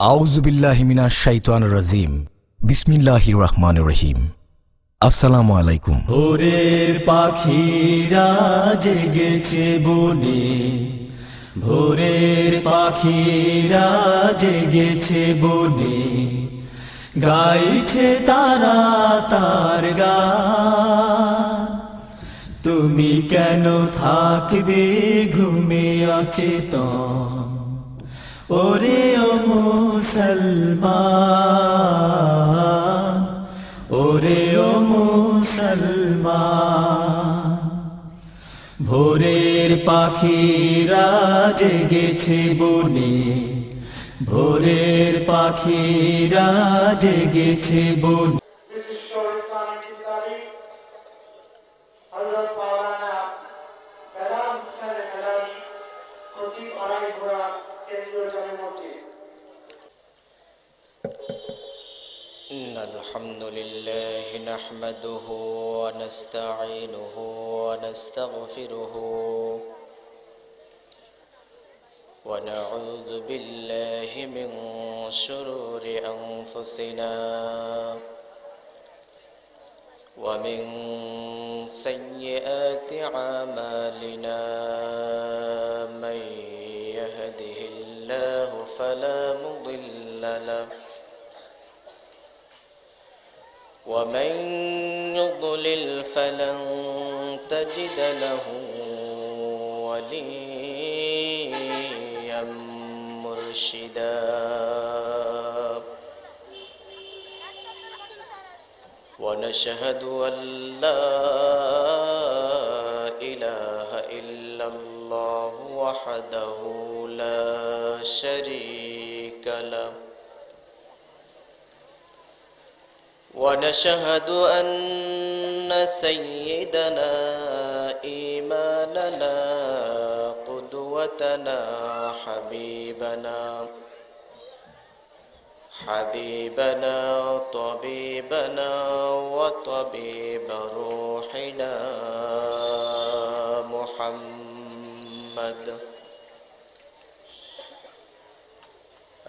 আউযু বিল্লাহি মিনাশ শাইতানির রাজিম। বিসমিল্লাহির রহমানির রহিম। আসসালামু আলাইকুম। ভোরের পাখিরা জেগেছে বনে, ভোরের পাখিরা জেগেছে বনে, গাইছে তারা তার গান। তুমি কেন থাকবে ঘুমে অচেতন, ওরে ও মুসলমান, ওরে ও মুসলমান। ভোরের পাখিরা জেগেছে বনে, ভোরের পাখিরা জেগেছে বনে। বিশিষ্ট ইসলামিক চিন্তাবিদ হযরত মাওলানা বেলাল হোসেন হেলালি খতিব আড়াইঘোড়া কেন্দ্রীয় জামে মসজিদ। إن الحمد لله نحمده ونستعينه ونستغفره ونعوذ بالله من شرور أنفسنا ومن سيئات أعمالنا من يهده الله فلا مضل له ومن يضلل فلن تجد له وليا مرشدا ونشهد أن لا إله إلا الله وحده لا شريك له ونشهد أن سيدنا إيماننا قدوتنا حبيبنا طبيبنا وطبيب روحنا محمد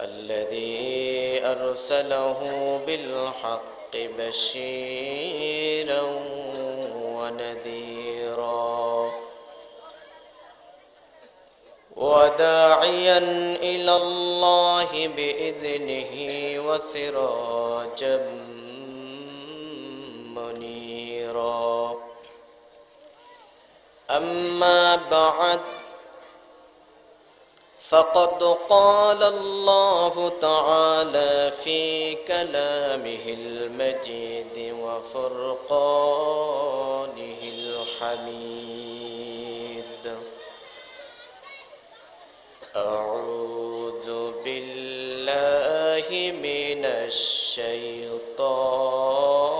الذي أرسله بالحق بشيرا ونذيرا وداعيا إلى الله بإذنه وسراجا منيرا أما بعد فقد قال الله تعالى في كلامه المجيد وفرقانه الحميد أعوذ بالله من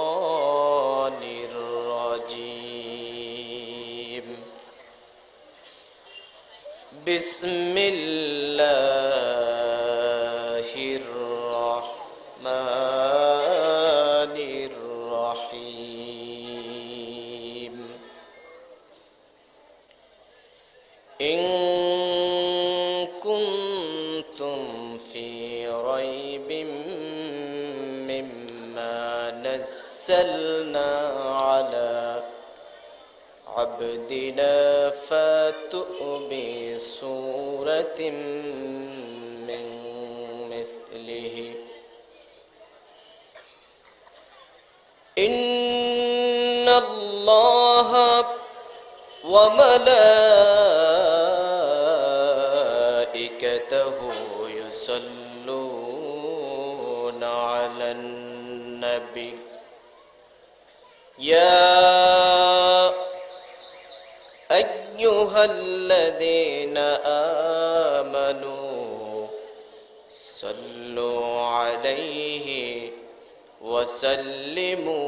الشيطان الرجيم بسم الله الرحمن الرحيم إن كنتم في ريب مما نزلنا على عبدنا فاتوا بسورة من مثله إن الله وملائكته يصلون على النبي يا أيها الذين آمنوا صلوا عليه وسلموا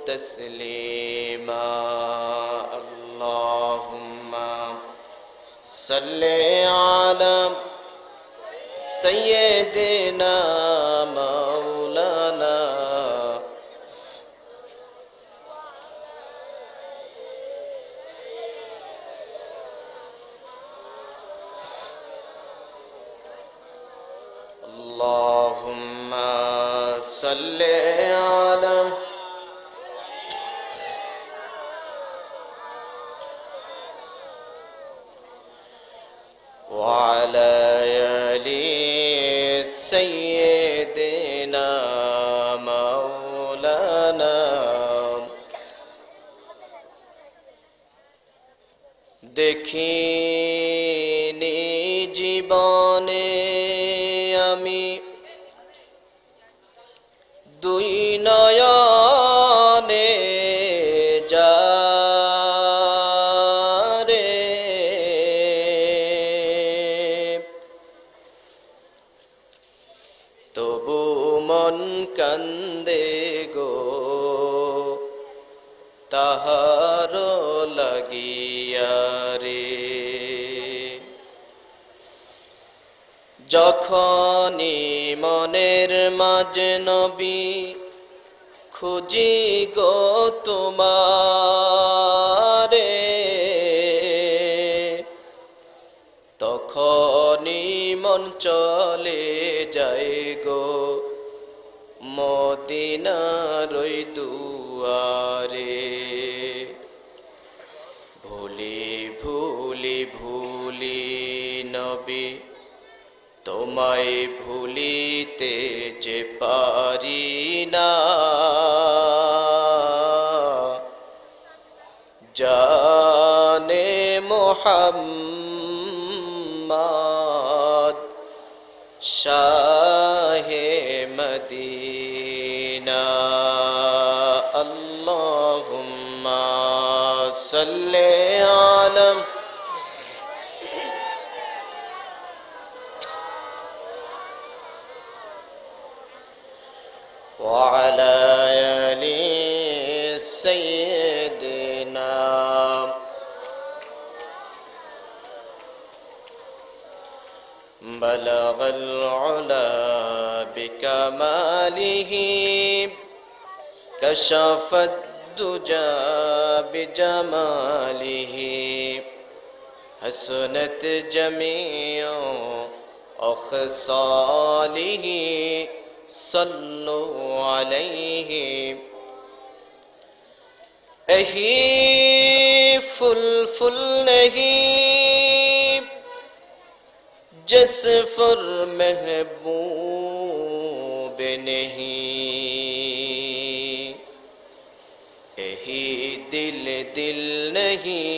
تسليما اللهم صل على سيدنا مولانا صل على وعلى آل سيدنا مولانا দেখিনি জীবনে আমি দুই নয়নে যারে তবু মন কান্দে গো তাহার লাগিয়া রে যখনই মনের মাঝে নবী খুঁজি গো তোমারে তখনই মন চলে যায় গো মদিনার ওই দুয়ারে ভুলি ভুলি ভুলি নবী তোমায় ভুলিতে যে পারি না জানে মোহাম্মদ শাহে মদিনা আল্লাহুম্মা সাল্লি আলা وعلى آل سيدنا بلغ العلا بكماله كشف الدجى بجماله حسنت جميع أخصاله صلوا عليه اہی فل فل نہیں جس فر محبوب نہیں اہی دل دل نہیں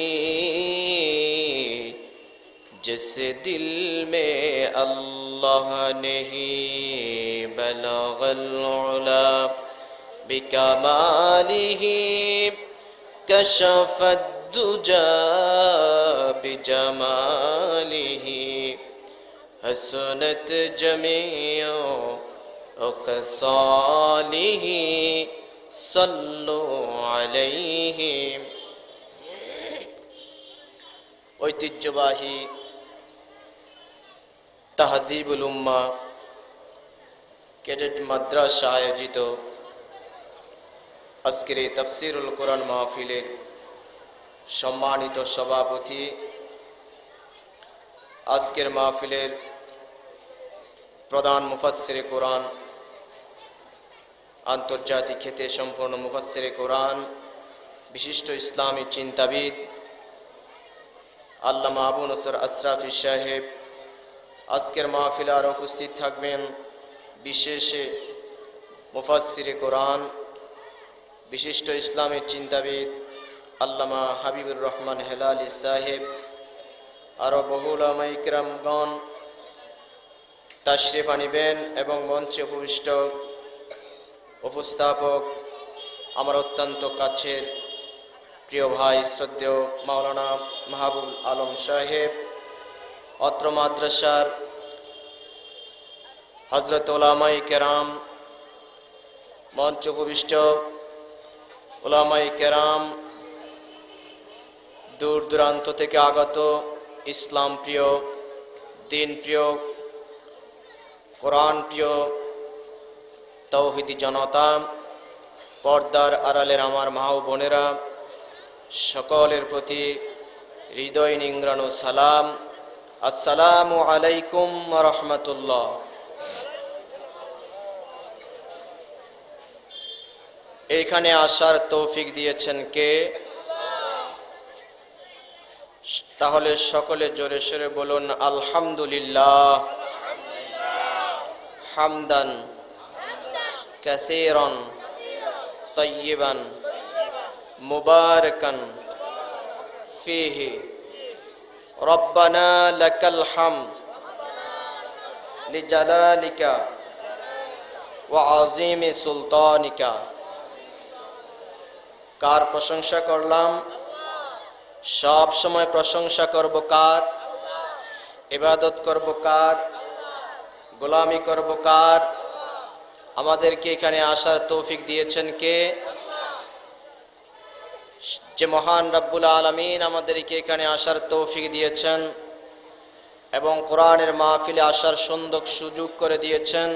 جس دل میں اللہ نہیں بلغ العلا بکمالہ کشف الدجى بجمالہ حسنت جميع خصاله صلوا عليه ঐতিহ্যবাহী তাহজিবুল উম্মাহ ক্যাডেট মাদ্রাসা আয়োজিত আজকের এই তাফসীরুল কোরআন মাহফিলের সম্মানিত সভাপতি, আজকের মাহফিলের প্রধান মুফাসসিরে কোরআন, আন্তর্জাতিক খ্যাতি সম্পন্ন মুফাসসিরে কোরআন, বিশিষ্ট ইসলামী চিন্তাবিদ আল্লামা আবু নসর আশরাফি সাহেব, আজকের মাহফিলে আর উপস্থিত থাকবেন বিশেষ মুফাসসিরে কোরআন, বিশিষ্ট ইসলামী চিন্তাবিদ আল্লামা হাবিবুর রহমান হেলালি সাহেব, আরও বহু উলামায়ে কিরামগণ তাশরিফ আনিবেন এবং মঞ্চে উপবিষ্ট উপস্থাপক আমার অত্যন্ত কাছের প্রিয় ভাই শ্রদ্ধেয় মাওলানা মাহবুব আলম সাহেব, অত্র মাদ্রাসার হযরত উলামায়ে কেরাম, মঞ্চ উপবিষ্ট উলামায়ে কেরাম, দূর দূরান্ত থেকে আগত ইসলাম প্রিয়, দিন প্রিয়, কোরআন প্রিয় তৌহিদি জনতা, পর্দার আড়ালের আমার মা ও বোনেরা, সকলের প্রতি হৃদয় নিংড়ানো সালাম। আসসালামু আলাইকুম ওয়া রাহমাতুল্লাহ। এইখানে আসার তৌফিক দিয়েছেন কে? তাহলে সকলে জোরে সোরে বলুন আলহামদুলিল্লাহ। হামদান কাসীরান তাইয়িবান মুবারাকান ফীহি রব্বানা লাকাল হামদ লিজালালিকা ওয়া আযীমি সুলতানিকা। কার প্রশংসা করলাম? সব সময় প্রশংসা করব কার? ইবাদত করব কার? গোলামি করব কার? আমাদেরকে এখানে আসার তৌফিক দিয়েছেন কে? যে মহান রব্বুল আলামিন আমাদেরকে এখানে আসার তৌফিক দিয়েছেন এবং কোরআনের মাহফিলে আসার সুন্দর সুযোগ করে দিয়েছেন,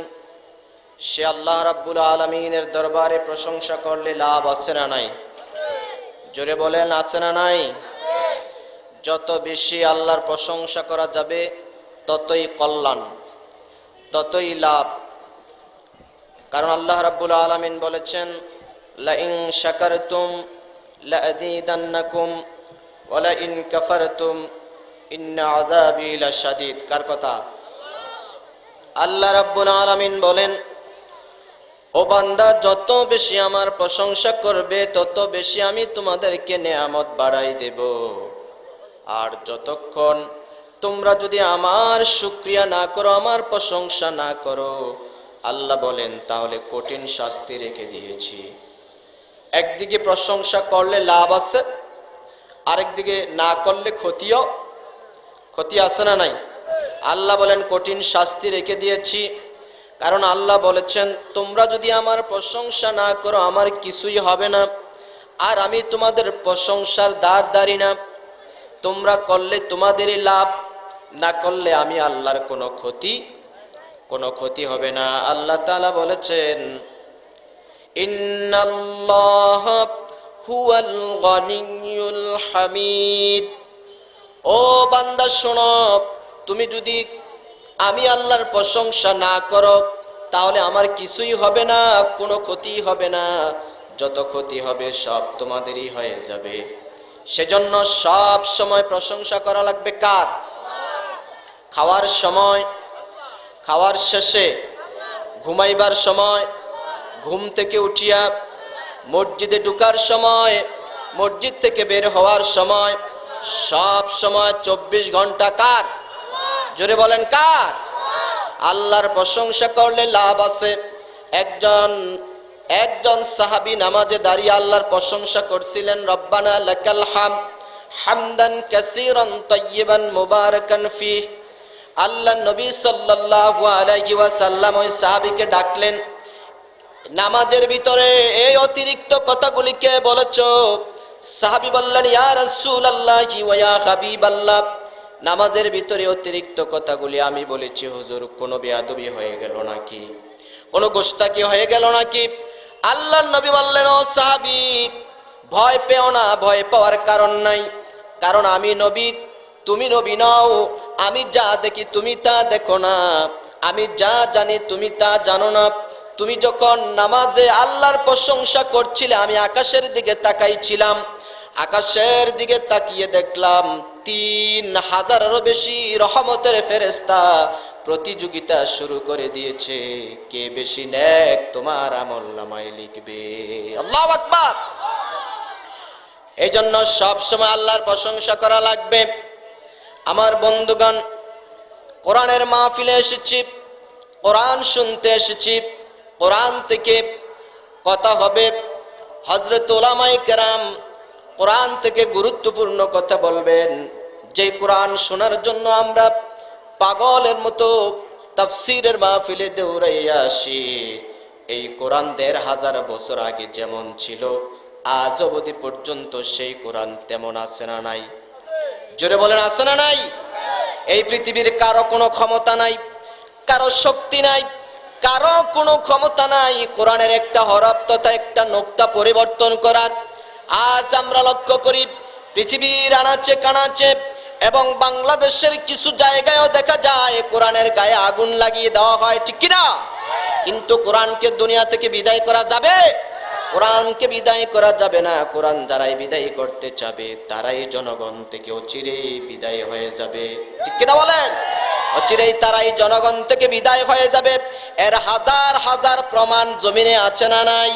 সে আল্লাহ রব্বুল আলামিনের দরবারে প্রশংসা করলে লাভ আছে না নাই? জোরে বলেন আছে না নাই? যত বেশি আল্লাহর প্রশংসা করা যাবে ততই কল্যাণ, ততই লাভ। কারণ আল্লাহ রাব্বুল আলামিন বলেছেন, লা ইন শাকারতুম লা আযীদান্নাকুম ওয়া লা ইন কাফারতুম ইন্না আযাবি লাশাদীদ। কার কথা? আল্লাহ রাব্বুল আলামিন বলেন, ও বান্দা, যত বেশি আমার প্রশংসা করবে তত বেশি আমি তোমাদেরকে নেয়ামত বাড়াই দেব। আর যতক্ষণ তোমরা যদি আমার শুকরিয়া না করো, আমার প্রশংসা না করো, আল্লাহ বলেন তাহলে কঠিন শাস্তি রেখে দিয়েছি। একদিকে প্রশংসা করলে লাভ আছে, আরেকদিকে না করলে ক্ষতি আছে না নাই? আল্লাহ বলেন কঠিন শাস্তি রেখে দিয়েছি। কারণ আল্লাহ বলেছেন, তোমরা যদি আমার প্রশংসা না করো আমার কিছুই হবে না, আর আমি তোমাদের প্রশংসার দাঁড়ি না। তোমরা করলে তোমাদেরই লাভ, না করলে আমি আল্লাহর কোনো ক্ষতি হবে না। আল্লাহ তাআলা বলেছেন, ইন্নাল্লাহা হুয়াল গনিয়্যুল হামিদ। ও বান্দা শোনো, তুমি যদি আমি আল্লাহর প্রশংসা না করো তাহলে আমার কিছুই হবে না, কোনো ক্ষতি হবে না। যত ক্ষতি হবে সব তোমাদেরই হয়ে যাবে। সেজন্য সব সময় প্রশংসা করা লাগবে কার? খাওয়ার সময়, খাওয়ার শেষে, ঘুমাইবার সময়, ঘুম থেকে উঠিয়া, মসজিদে ঢোকার সময়, মসজিদ থেকে বের হওয়ার সময়, সব সময় 24 ঘন্টা কার? জোরে বলেন কার? আল্লাহর প্রশংসা করলে লাভ আছে। একজন সাহাবী নামাজে দাঁড়িয়ে আল্লাহর প্রশংসা করছিলেন, রব্বানা লাকাল হামদ হামদান কাসীরান তাইয়িবান মুবারাকান ফীহ। আল্লাহ নবী সাল্লাল্লাহু আলাইহি ওয়াসাল্লাম ওই সাহাবীকে ডাকলেন, নামাজের ভিতরে এই অতিরিক্ত কথাগুলিকে বলেছো? সাহাবী বললেন, ইয়া রাসূলুল্লাহি ওয়া ইয়া হাবিবাল্লাহ, নামাজের ভিতরে অতিরিক্ত কথাগুলি আমি বলেছি হুজুর, কোনো বেয়াদবি হয়ে গেল নাকি, কোনো গোস্তাকি হয়ে গেল নাকি? আল্লাহর নবী বললেন, ও সাহাবী, ভয় পেও না, ভয় পাওয়ার কারণ নাই। কারণ আমি নবী, তুমি নবী নও। আমি যা দেখি তুমি তা দেখো না, আমি যা জানি তুমি তা জানো না। তুমি যখন নামাজে আল্লাহর প্রশংসা করছিলে, আমি আকাশের দিকে তাকাইছিলাম, আকাশের দিকে তাকিয়ে দেখলাম 3000-এরও বেশি রহমতের ফেরেশতা প্রতিযোগিতা শুরু করে দিয়েছে, কে বেশি নেক তোমার আমলনামায় লিখবে। আল্লাহু আকবার। এই জন্য সব সময় আল্লাহর প্রশংসা করা লাগবে। আমার বন্ধুগণ, কোরআনের মাহফিলে এসেছি, কোরআন শুনতে এসেছি, কোরআন থেকে কথা হবে। হযরত উলামায়ে কেরাম কোরআন থেকে গুরুত্বপূর্ণ কথা বলবেন, যে কোরআন শোনার জন্য আমরা পাগলের মতো তাফসীরের মাহফিলে দৌড়াইয়া আসি। এই কোরআন 1500 বছর আগে যেমন ছিল, আজ অবধি পর্যন্ত সেই কোরআন তেমন আছে না নাই? জোরে বলেন আছে না নাই? এই পৃথিবীর কারো কোনো ক্ষমতা নাই, কারো শক্তি নাই, কারো কোনো ক্ষমতা নাই কোরআনের একটা হরফ তথা একটা নোক্তা পরিবর্তন করার। আজ আমরা লক্ষ্য করি পৃথিবীর আনাচে কানাচে এবং বাংলাদেশের কিছু জায়গায়ও দেখা যায় কোরআনের গায়ে আগুন লাগিয়ে দেওয়া হয়, ঠিক কিনা? কিন্তু কোরআনকে দুনিয়া থেকে বিদায় করা যাবে? কোরআনকে বিদায় করা যাবে না। কোরআন যারাই বিদায় করতে চাবে তারাই জনগণ থেকে অচিরেই বিদায় হয়ে যাবে, ঠিক কিনা বলেন? অচিরেই তারাই জনগণ থেকে বিদায় হয়ে যাবে। এর হাজার হাজার প্রমাণ জমিনে আছে না নাই?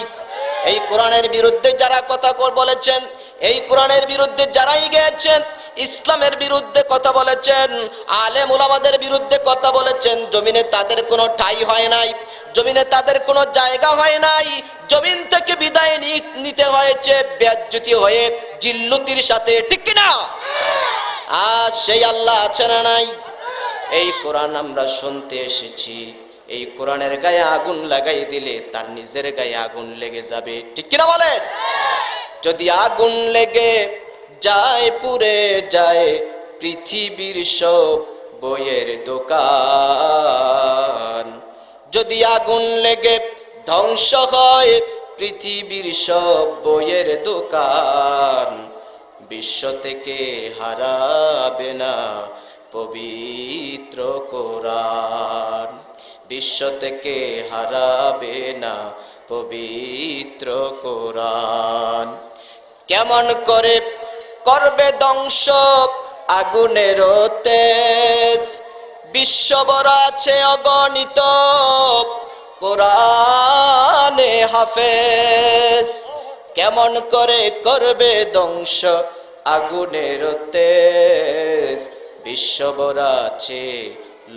এই কোরআনের বিরুদ্ধে যারা কথা বলেছেন, এই কোরআনের বিরুদ্ধে যারাই গেছেন, ইসলামের বিরুদ্ধে কথা বলেছেন, আলেম উলামাদের বিরুদ্ধে কথা বলেছেন, জমিনে তাদের কোনো ঠাঁই হয় নাই, জমিনে তাদের কোনো জায়গা হয় নাই। জমিন থেকে বিদায় নিতে হয়েছে বেজ্জতি হয়ে, জিল্লুতির সাথে, ঠিক কিনা? আজ সেই আল্লাহ আছে না নাই? এই কোরআন আমরা শুনতে এসেছি, এই কোরআনের গায়ে আগুন লাগাই দিলে তার নিজের গায়ে আগুন লেগে যাবে, ঠিক কিনা বলেন? যদি আগুন লেগে যায়, পুড়ে যায় পৃথিবীর সব বইয়ের দোকান, যদি আগুন লেগে ধ্বংস হয় পৃথিবীর সব বইয়ের দোকান, বিশ্ব থেকে হারাবে না পবিত্র কোরআন, বিশ্ব থেকে হারাবে না পবিত্র কোরআন। কেমন করে করবে ধ্বংস আগুনের তেজ, বিশ্ববর আছে অগণিত কোরআনে হাফেজ। কেমন করে করবে ধ্বংস আগুনের তেজ, বিশ্ববর আছে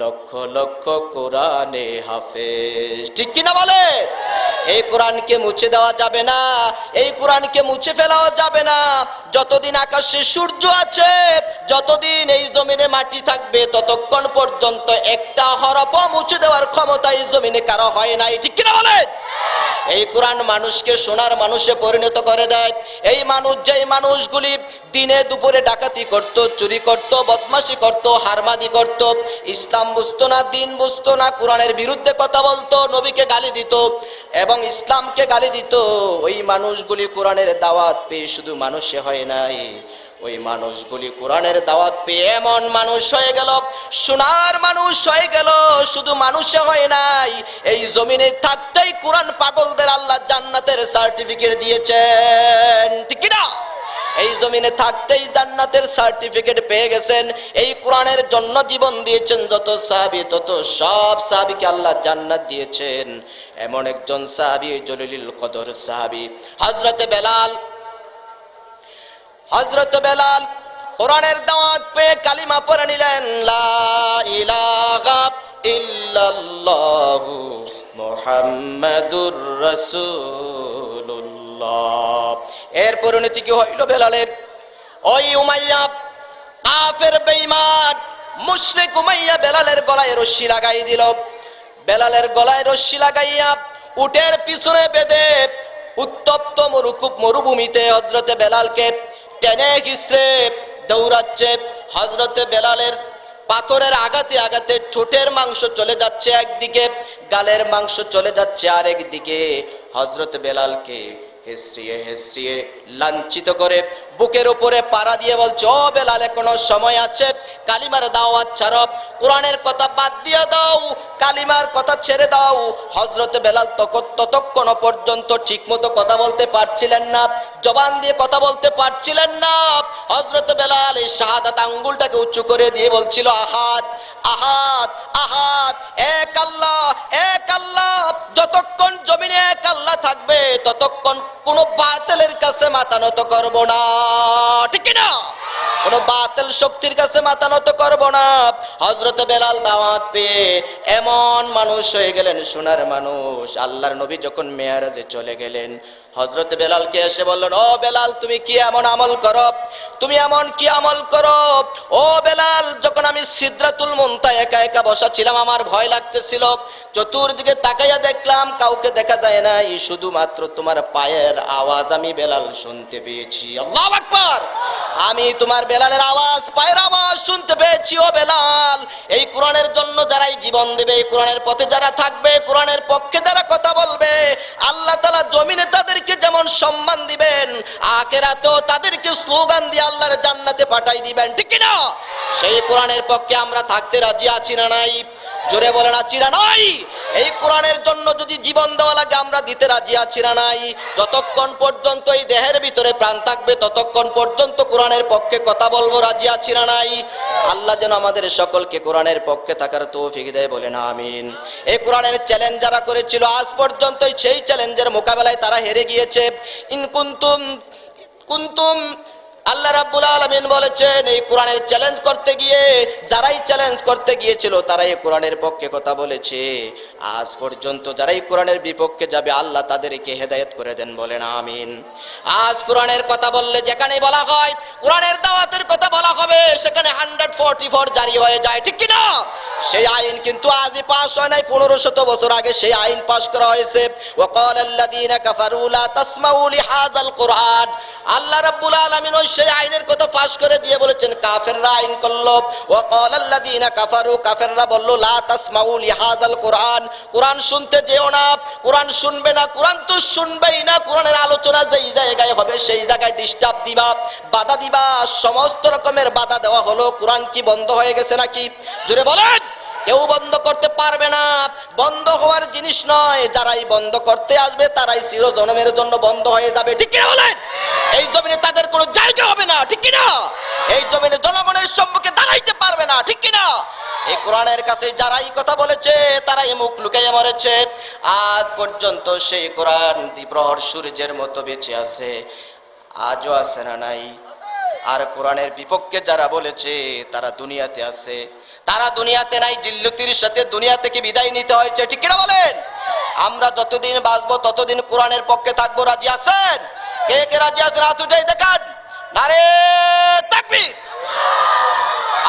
লক্ষ লক্ষ কোরআনে হাফেজ, ঠিক কিনা বলে? এই কোরআনকে মুছে দেওয়া যাবে না, এই কোরআনকে মুছে ফেলাও যাবে না। যতদিন আকাশে সূর্য আছে, যতদিন এই জমিনে মাটি থাকবে, ততক্ষণ পর্যন্ত একটা হরফও মুছে দেওয়ার ক্ষমতা এই জমিনে কারো হয় নাই, ঠিক কিনা বলেন? এই কোরআন মানুষকে সোনার মানুষে পরিণত করে দেয়। এই মানুষ, যেই মানুষগুলি দিনে দুপুরে ডাকাতি করত, চুরি করত, বদমাশি করত, হারমাদি করত, ইসলাম বুঝতো না, দিন বুঝতো না, কোরআনের বিরুদ্ধে কথা বলতো, নবীকে গালি দিত এবং ইসলামকে গালি দিত, ওই মানুষগুলি কোরআনের দাওয়াত পেয়ে শুধু মানুষে হয় নাই, ওই মানুষগুলি কোরআনের দাওয়াত পেয়ে এমন মানুষ হয়ে গেল, সোনার মানুষ হয়ে গেল, শুধু মানুষে হয় নাই, এই জমিনে থাকতেই কোরআন পাগলদের আল্লাহ জান্নাতের সার্টিফিকেট দিয়েছেন, ঠিক না? এই জমিনে থাকতেই জান্নাতের সার্টিফিকেট পেয়ে গেছেন। এই কোরআনের জন্য জীবন দিয়েছেন যত সাহাবী, তত সব সাহাবীকে আল্লাহ জান্নাত দিয়েছেন। এমন একজন সাহাবী জলিলুল কদর সাহাবী হযরতে বেলাল। হযরত বেলাল কোরআনের দাওয়াত পেয়ে কালিমা পড়ে নিলেন, লা ইলাহা ইল্লাল্লাহু মুহাম্মাদুর রাসূলুল্লাহ। এর পরিণতি কি হইল বেলালের? ওই উমাইয়া কাফের বেঈমান মুশরিক উমাইয়া বেলালের গলায় রশি লাগাই দিল। বেলালের গলায় রশি লাগাইয়া উটের পিছনে বেঁধে উত্তপ্ত মরুভূমিতে হযরতে বেলালকে টেনে ঘিসড়ে দৌড়াচ্ছে। হযরতে বেলালের পাথরের আঘাতে আঘাতে ঠোঁটের মাংস চলে যাচ্ছে একদিকে, গালের মাংস চলে যাচ্ছে আরেক দিকে। হযরত বেলালকে হেসরিয়ে হেসরিয়ে লাঞ্ছিত করে বুকের উপরে পাড়া দিয়ে বলছে, ও বেলাল, এখনো সময় আছে, কালিমার দাওয়াত ছাড়ো, কোরআনের কথা বাদ দিয়ে দাও, কালিমার কথা ছেড়ে দাও। হযরত বেলাল ততক্ষণ পর্যন্ত ঠিকমতো কথা বলতে পারছিলেন না, জবান দিয়ে কথা বলতে পারছিলেন না। হযরত বেলাল এই শাহাদাত আঙ্গুলটাকে উঁচু করে দিয়ে বলছিল, আহাদ আহাদ আহাদ, এক আল্লাহ এক আল্লাহ। যতক্ষণ জমিনে এক আল্লাহ থাকবে ততক্ষণ কোন বাতিলের কাছে মাথা নত করব না, ঠিক না? কোন বাতিল শক্তির কাছে মাথা নত করব না। হযরত বেলাল দাওয়াত পেয়ে এমন মানুষ হয়ে গেলেন, সোনার মানুষ। আল্লাহর নবী যখন মেরাজে চলে গেলেন, হযরত বেলালকে এসে বললেন, ও বেলাল, তুমি কি এমন আমল করো, তুমি এমন কি আমল করো? ও বেলাল, যখন আমি সিদরাতুল মুনতাহা একা একা বসা ছিলাম, আমার ভয় লাগতেছিল, চতুর্দিকে তাকাইয়া দেখলাম কাউকে দেখা যায় না, শুধুমাত্র তোমার পায়ের আওয়াজ আমি বেলাল শুনতে পেয়েছি। আল্লাহু আকবার! আমি তোমার বেলালের আওয়াজ, পায়ের আওয়াজ শুনতে পেয়েছি। ও বেলাল, এই কোরআনের জন্য যারাই জীবন দেবে, এই কোরআনের পথে যারা থাকবে, কোরআনের পক্ষে যারা কথা বলবে, আল্লাহ তাআলা জমিনে তাদেরকে যেমন সম্মান দিবেন, আখিরাতেও তাদেরকে স্লোগান দিয়ে আল্লাহর জান্নাতে পাঠাই দিবেন, ঠিক কি না? সেই কোরআনের পক্ষে আমরা থাকতে রাজি আছি না নাই? জোরে বলেন আছি না নাই? এই কোরআনের জন্য যদি জীবন দেওয়া লাগে আমরা দিতে রাজি আছি না নাই? যতক্ষণ পর্যন্ত এই দেহের ভিতরে প্রাণ থাকবে ততক্ষণ পর্যন্ত কোরআনের পক্ষে কথা বলবো, রাজি আছি না নাই? আল্লাহ যেন আমাদের সকলকে কোরআনের পক্ষে থাকার তৌফিক দেয়, বলেন আমিন। এই কোরআনের চ্যালেঞ্জ যারা করেছিল আজ পর্যন্ত সেই চ্যালেঞ্জের মোকাবেলায় তারা হেরে গিয়েছে। ইন কুনতুম কুনতুম আল্লাহ রাব্বুল আলামিন বলেছেন এই কোরআনের চ্যালেঞ্জ করতে গিয়ে যারাই চ্যালেঞ্জ করতে গিয়েছিল তারাই কোরআনের পক্ষে কথা বলেছে। আজ পর্যন্ত যারাই কোরআনের বিপক্ষে যাবে আল্লাহ তাদেরকে হেদায়েত করে দেন, বলেন আমিন। আজ কোরআনের কথা বললে যেখানে বলা হয় কোরআনের দাওয়াতের কথা বলা হবে সেখানে 144 জারি হয়ে যায়, ঠিক কি না? সেই আইন কিন্তু আজই পাস হয় নাই, 1500 বছর আগে সেই আইন পাস করা হয়েছে। ওয়াকালাল্লাযীনা কাফারু লা তাসমাউ লিহাযাল কুরআন, আল্লাহ রাব্বুল আলামিন ওই সেই আইনের কথা ফাঁস করে দিয়ে বলেছেন কাফেররা আইন করলো। ওয়াকালাল্লাযীনা কাফারু, কাফেররা বলল লা তাসমাউ লিহাযাল কুরআন, কোরআন শুনতে যেও না, কোরআন শুনবে না, কোরআন তো শুনবেই না, কোরআনের আলোচনা যেই জায়গায় হবে সেই জায়গায় ডিস্টার্ব দিবা, বাধা দিবা, সমস্ত রকমের বাধা দেওয়া হলো। কোরআন কি বন্ধ হয়ে গেছে নাকি? জোরে বলেন। কেউ বন্ধ করতে পারবে না, বন্ধ হওয়ার জিনিস নয়। যারাই বন্ধ করতে আসবে তারাই চিরজনমের জন্য বন্ধ হয়ে যাবে, ঠিক কিনা বলেন? এই জমিনে তাদের কোনো জায়গা হবে না, ঠিক কিনা? এই জমিনে জনগণের সম্মুখে দাঁড়াইতে পারবে না, ঠিক কিনা? এই কোরআনের কাছে যারাই কথা বলেছে তারাই মুখ লুকাইয়ে মরেছে। আজ পর্যন্ত সেই কোরআন দ্বিপ্রহর সূর্যের মতো বেঁচে আছে, আজও আছে না নাই? আর কোরআনের বিপক্ষে যারা বলেছে তারা দুনিয়াতে আছে, তারা দুনিয়াতে নাই, জিল্লুতির সাথে দুনিয়া থেকে বিদায় নিতে হয়েছে, ঠিক কিনা বলেন? আমরা যতদিন বাঁচবো ততদিন কোরআনের পক্ষে থাকবো, রাজি আছেন? কে কে রাজি আছেন হাত উঠাই দেখান। নারে তাকবীর।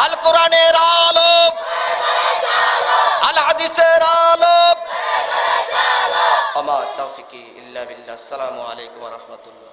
আল কোরআনের আলো, আল হাদিসের আলো। আমার তৌফিকি ইল্লা বিল্লাহ। আসসালামু আলাইকুম ওয়া রাহমাতুল্লাহ।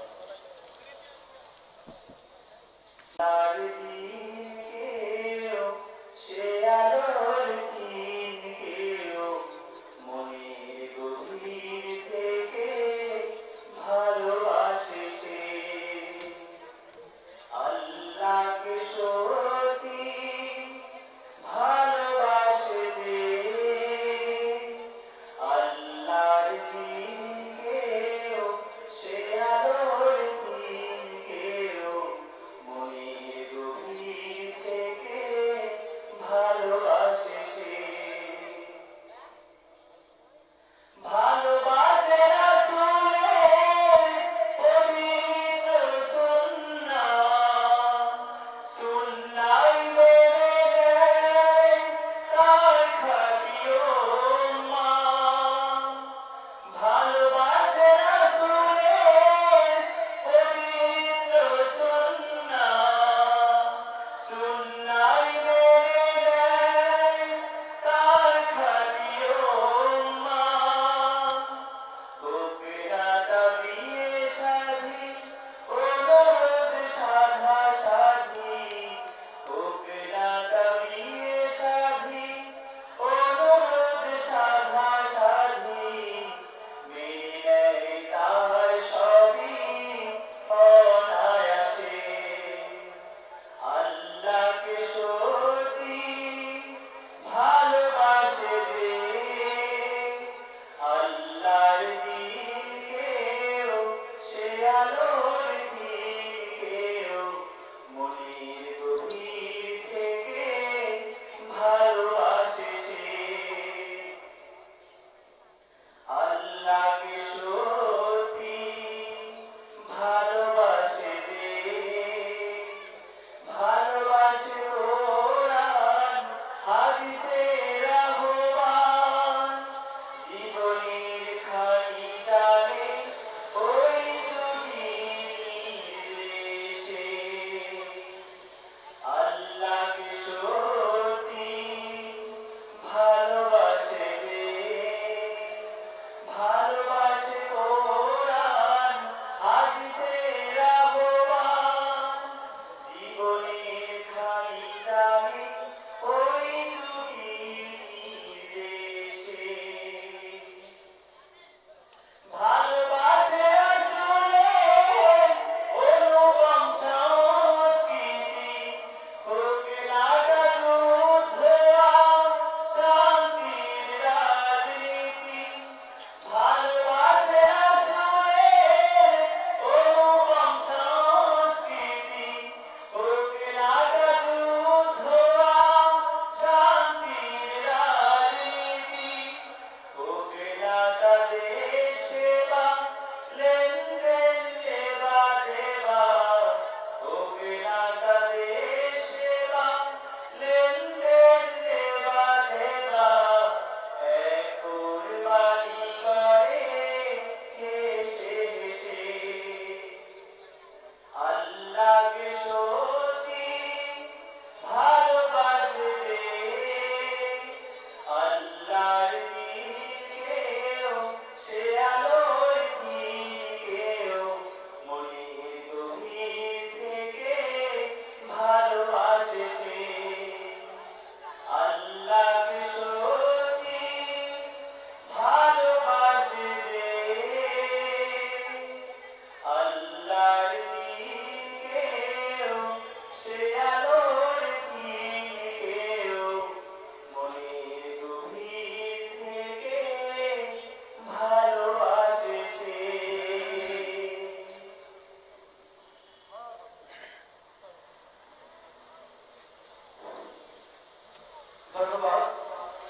ধন্যবাদ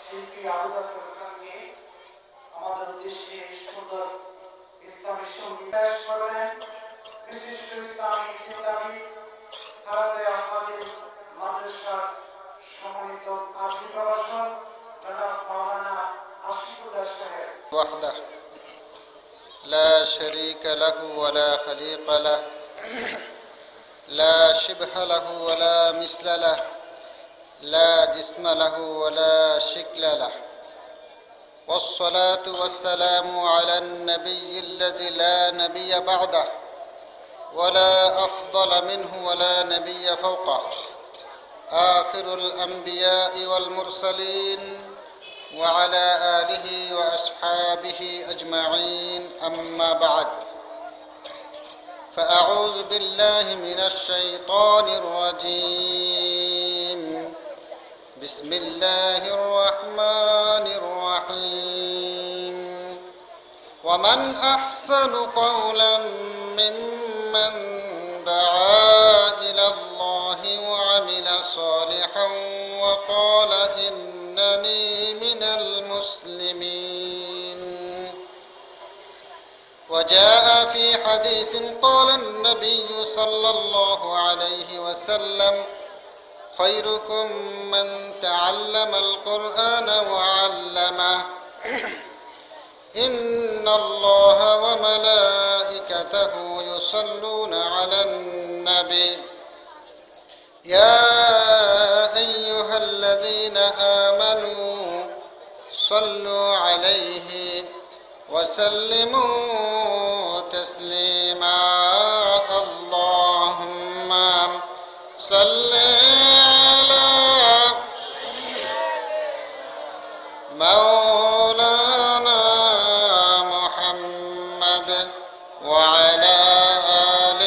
শিল্পী আবু জাফর খানকে আমাদের উদ্দেশ্যে সুন্দর ইসলামী সঙ্গীত পেশ করবেন। বিশিষ্ট ইসলামী চিন্তাবিদ খালেদা আহমদের মাদ্রাসার সম্মানিত আরবি প্রভাষক জনাব মাওলানা আশিকুল্লাহ সাহেব। وحده لا شريك له ولا خليق له لا شبه له ولا مثل له لا جسم له ولا شكل له والصلاة والسلام على النبي الذي لا نبي بعده ولا أفضل منه ولا نبي فوقه آخر الأنبياء والمرسلين وعلى آله وأصحابه أجمعين أما بعد فأعوذ بالله من الشيطان الرجيم بسم الله الرحمن الرحيم ومن أحسن قولا ممن دعا إلى الله وعمل صالحا وقال إنني من المسلمين وجاء في حديث قال النبي صلى الله عليه وسلم خيركم من تعلم القرآن وعلمه إن الله وملائكته يصلون على النبي يا أيها الذين آمنوا صلوا عليه وسلموا تسليما اللهم صل على مولانا محمد وعلى آل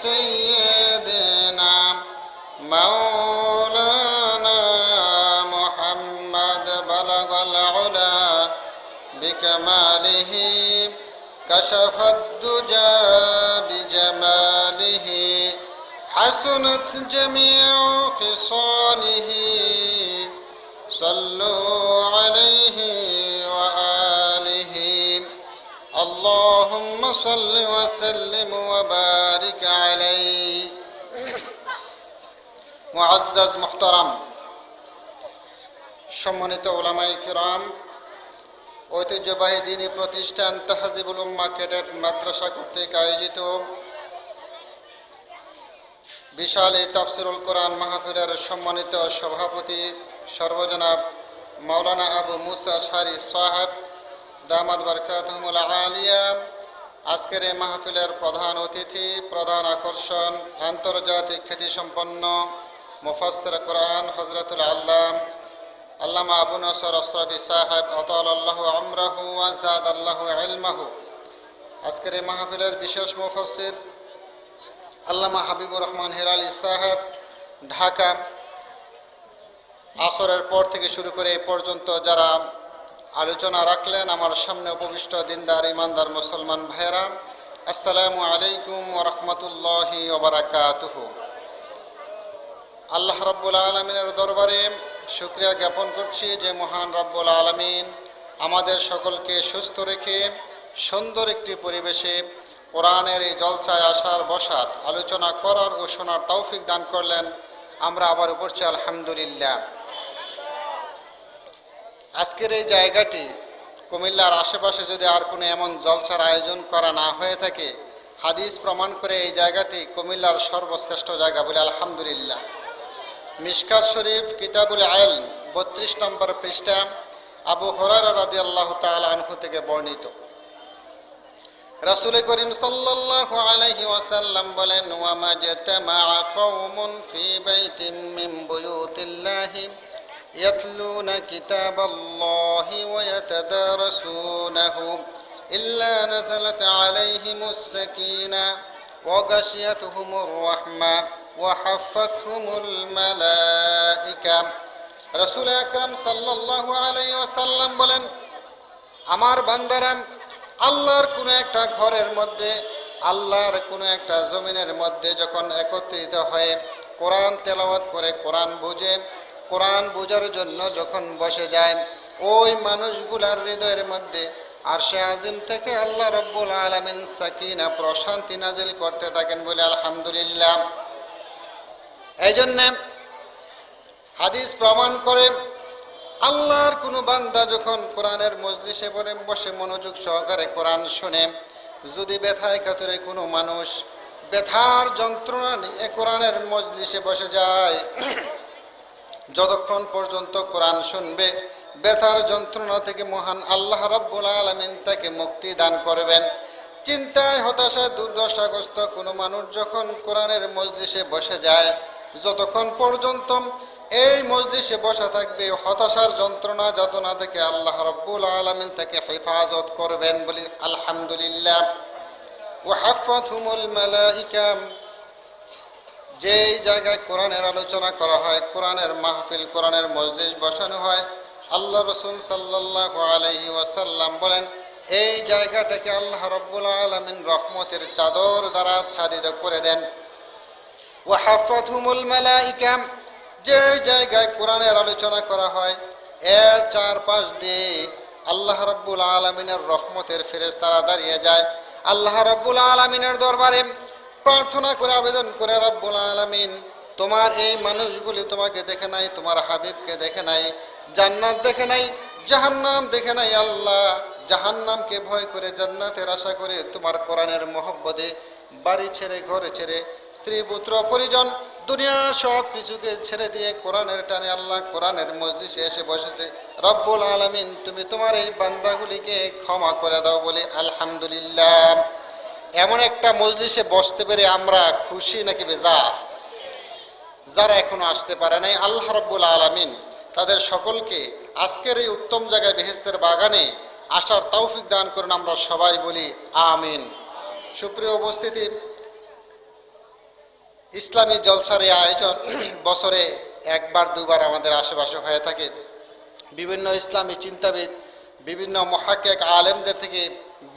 سيدنا مولانا محمد بلغ العلا بكماله كشف الدجى بجماله حسنت جميع خصاله صلوا عليه وآله اللهم صل وسلم وبارك عليه معزز محترم সম্মানিত উলামায়ে কিরাম, ঐতিহ্যবাহী দ্বীনি প্রতিষ্ঠান তাহজিবুল উম্মাহ ক্যাডেট মাদ্রাসা কর্তৃক আয়োজিত বিশাল এই তাফসিরুল কোরআন মাহফিলের সম্মানিত সভাপতি সর্বজনাব মাওলানা আবু মুসা আশআরী সাহেব দামাত বারকাতুহুমুল আলিয়া, আজকের এই মাহফিলের প্রধান অতিথি, প্রধান আকর্ষণ, আন্তর্জাতিক খ্যাতিসম্পন্ন মুফাসসির কোরআন হযরতুল আল্লামা আবু নসর আশরাফী সাহেব আতালাল্লাহু আমরাহু ওয়া যাদাল্লাহু ইলমাহু। আজকের এই মাহফিলের বিশেষ মুফাসসির আল্লামা হাবিবুর রহমান হেলালী সাহেব, ঢাকা। আসরের পর থেকে শুরু করে এই পর্যন্ত যারা আলোচনা রাখলেন, আমার সামনে উপবিষ্ট দিনদার ইমানদার মুসলমান ভাইয়েরা, আসসালামু আলাইকুম ওয়া রাহমাতুল্লাহি ওয়া বারাকাতুহু। আল্লাহ রাব্বুল আলামিনের দরবারে শুকরিয়া জ্ঞাপন করছি যে মহান রাব্বুল আলামিন আমাদের সকলকে সুস্থ রেখে সুন্দর একটি পরিবেশে কোরআনের এই জলসায় আসার, বসার, আলোচনা করার ও শোনার তৌফিক দান করলেন। আমরা আবার পড়ছি আলহামদুলিল্লাহ। আজকের এই জায়গাটি কুমিল্লার আশেপাশে যদি আর কোনো এমন জলসার আয়োজন করা না হয়ে থাকে, হাদিস প্রমাণ করে এই জায়গাটি কুমিল্লার সর্বশ্রেষ্ঠ জায়গা বলে আলহামদুলিল্লাহ। মিশকাত শরীফ কিতাবুল ইলম 32 নম্বর পৃষ্ঠা আবু হুরায়রা রাদিয়াল্লাহু তাআলা আনহু থেকে বর্ণিত, রাসূল করিম সাল্লাল্লাহু আলাইহি ওয়াসাল্লাম বলেন, ওয়া মাজতামাআ কওমুন ফি বাইতিন মিন বুয়ুতিল্লাহি ইয়াতলুনা কিতাবাল্লাহি ওয়া ইয়াতাদারাসুনাহু ইল্লা নাযালাত আলাইহিমুস সাকিনা ওয়া গাশিয়াতুহুমুর রাহমা ওয়া হাফাতহুমুল মালায়েকা। রাসূল আকরাম সাল্লাল্লাহু আলাইহি ওয়াসাল্লাম বলেন, আমার বান্দারা আল্লাহর কোনো একটা ঘরের মধ্যে, আল্লাহর কোনো একটা জমিনের মধ্যে যখন একত্রিত হয়ে কোরআন তেলাওয়াত করে, কোরআন বুঝে, কোরআন বোঝার জন্য যখন বসে যায়, ওই মানুষগুলার হৃদয়ের মধ্যে আরশে আজিম থেকে আল্লাহ রাব্বুল আলামিন সাকিনা প্রশান্তি নাজিল করতে থাকেন বলে আলহামদুলিল্লাহ। এই জন্যে হাদিস প্রমাণ করে আল্লাহর কোনো বান্দা যখন কোরআনের মজলিসে বসে মনোযোগ সহকারে কোরআন শুনে, যদি ব্যথায় কাতরে কোনো মানুষ ব্যথার যন্ত্রণা নিয়ে কোরআনের মজলিসে বসে যায়, যতক্ষণ পর্যন্ত কোরআন শুনবে ব্যথার যন্ত্রণা থেকে মহান আল্লাহ রাব্বুল আলামিন তাকে মুক্তি দান করবেন। চিন্তায় হতাশায় দুর্দশাগ্রস্ত কোনো মানুষ যখন কোরআনের মজলিসে বসে যায়, যতক্ষণ পর্যন্ত এই মজলিসে বসা থাকবে হতাশার যন্ত্রণা যাতনা থেকে আল্লাহ রাব্বুল আলামিন তাকে হেফাজত করবেন বলি আলহামদুলিল্লাহ। ওয়া হাফাতহুমুল মালাইকা, যেই জায়গায় কোরআনের আলোচনা করা হয়, কোরআনের মাহফিল, কোরআনের মজলিস বসানো হয়, আল্লাহ রাসূল সাল্লাল্লাহু আলাইহি ওয়াসাল্লাম বলেন এই জায়গাটাকে আল্লাহ রাব্বুল আলামিন রহমতের চাদর দ্বারা আচ্ছাদিত করে দেন। ওয়া হাফাতহুমুল মালাইকা, যে জায়গায় কোরআনের আলোচনা করা হয় এর চারপাশ দিয়ে আল্লাহ রাব্বুল আলামিনের রহমতের ফেরেশতারা দাঁড়িয়ে যায়। আল্লাহ রাব্বুল আলামিনের দরবারে প্রার্থনা করে আবেদন করে, রাব্বুল আলামিন তোমার এই মানুষগুলি তোমাকে দেখে নাই, তোমার হাবিবকে দেখে নাই, জান্নাত দেখে নাই, জাহান্নাম দেখে নাই। আল্লাহ জাহান্নামকে ভয় করে জান্নাতের আশা করে তোমার কোরআনের মহব্বতে বাড়ি ছেড়ে ঘরে ছেড়ে স্ত্রী পুত্র পরিজন দুনিয়া সব কিছুকে ছেড়ে দিয়ে কোরআনের টানে আল্লাহ কোরআনের মজলিসে এসে বসেছে। রব্বুল আলামিন তুমি তোমার এই বান্দাগুলিকে ক্ষমা করে দাও বলে আলহামদুলিল্লাহ। এমন একটা মজলিসে বসতে পেরে আমরা খুশি নাকি বেজার? যারা এখনো আসতে পারে নাই, আল্লাহ রব্বুল আলামিন তাদের সকলকে আজকের এই উত্তম জায়গায় বেহেশতের বাগানে আসার তৌফিক দান করুন, আমরা সবাই বলি আমিন। সুপ্রিয় উপস্থিতি, ইসলামী জলসার এই আয়োজন বছরে একবার দুবার আমাদের আশেপাশে হয়ে থাকে। বিভিন্ন ইসলামী চিন্তাবিদ, বিভিন্ন মুহাক্কিক আলেমদের থেকে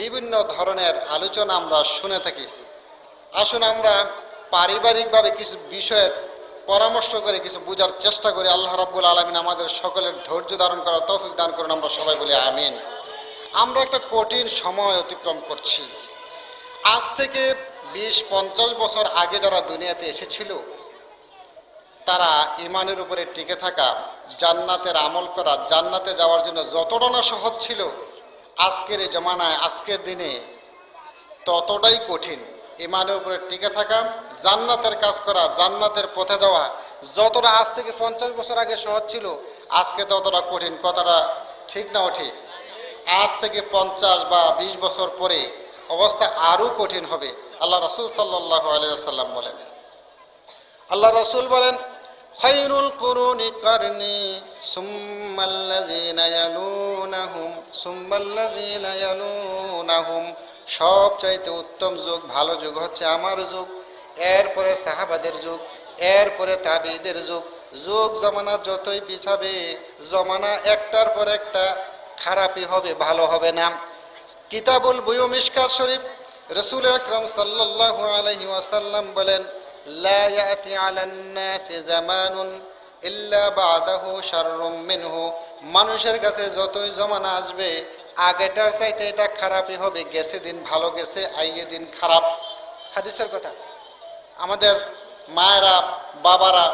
বিভিন্ন ধরনের আলোচনা আমরা শুনে থাকি। আসুন আমরা পারিবারিকভাবে কিছু বিষয়ের পরামর্শ করে কিছু বোঝার চেষ্টা করি। আল্লাহ রাব্বুল আলামিন আমাদের সকলের ধৈর্য ধারণ করার তৌফিক দান করুন, আমরা সবাই বলি আমিন। আমরা একটা কঠিন সময় অতিক্রম করছি। আজ থেকে 20-50 বছর আগে যারা দুনিয়াতে এসেছিল তারা ইমানের উপরে টিকে থাকা, জান্নাতের আমল করা, জান্নাতে যাওয়ার জন্য যতটা না সহজ ছিল, আজকের এই জমানায় আজকের দিনে ততটাই কঠিন। ইমানের উপরে টিকে থাকা, জান্নাতের কাজ করা, জান্নাতের পথে যাওয়া যতটা আজ থেকে 50 বছর আগে সহজ ছিল, আজকে ততটা কঠিন। কথাটা ঠিক না ঠিক? আজ থেকে 50 বা 20 বছর পরে অবস্থা আরও কঠিন হবে। আল্লাহ রাসূল সাল্লাল্লাহু আলাইহি ওয়াসাল্লাম বলেন, আল্লাহ রাসূল বলেন, খায়রুল কুরুনি কারনি সুম্মাল্লাযীনা ইয়ালুনাহুম সুম্মাল্লাযীনা ইয়ালুনাহুম, সবচাইতে উত্তম যুগ, ভালো যুগ হচ্ছে আমার যুগ, এরপরে সাহাবাদের যুগ, এরপরে তাবিঈদের যুগ। যুগ জমানা যতই পিছাবে, জমানা একটার পর একটা খারাপই হবে, ভালো হবে না। কিতাবুল বুয়ু মিশকাত শরীফ, রাসূল আকরাম সাল্লাল্লাহু আলাইহি ওয়াসাল্লাম বলেন, লা ইয়াতি আলান নাসি জামানুন ইল্লা বা'দাহু শাররুম মিনহু, মানুষের কাছে যতই জমানা আসবে আগেটার চাইতে এটা খারাপই হবে। গেছে দিন ভালো গেছে, আইয়ে দিন খারাপ। হাদিসের কথা। আমাদের মায়েরা, বাবারা,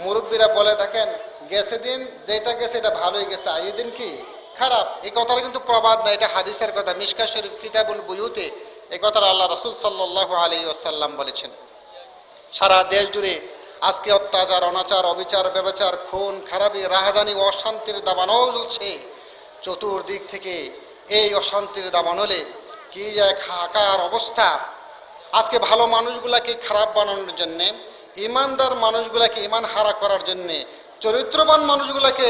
মুরব্বীরা বলে থাকেন, গেছে দিন যেটা গেছে এটা ভালোই গেছে, আইয়ে দিন কি খারাপ। এই কথাটা কিন্তু প্রবাদ না, এটা হাদিসের কথা। মিশকাত শরীফ কিতাবুল বুয়ুতে এই কথাটা আল্লাহ রাসূল সাল্লাল্লাহু আলাইহি ওয়াসাল্লাম বলেছেন। সারা দেশ জুড়ে আজকে অত্যাচার, অনাচার, অবিচার, ব্যভিচার, খুন, খারাপি, রাহাজানি, অশান্তির দাবানল চলছে চতুর্দিক থেকে। এই অশান্তির দাবানলে কি এক হাহাকার অবস্থা। আজকে ভালো মানুষগুলাকে খারাপ বানানোর জন্যে, ইমানদার মানুষগুলাকে ইমান হারা করার জন্যে, চরিত্রবান মানুষগুলাকে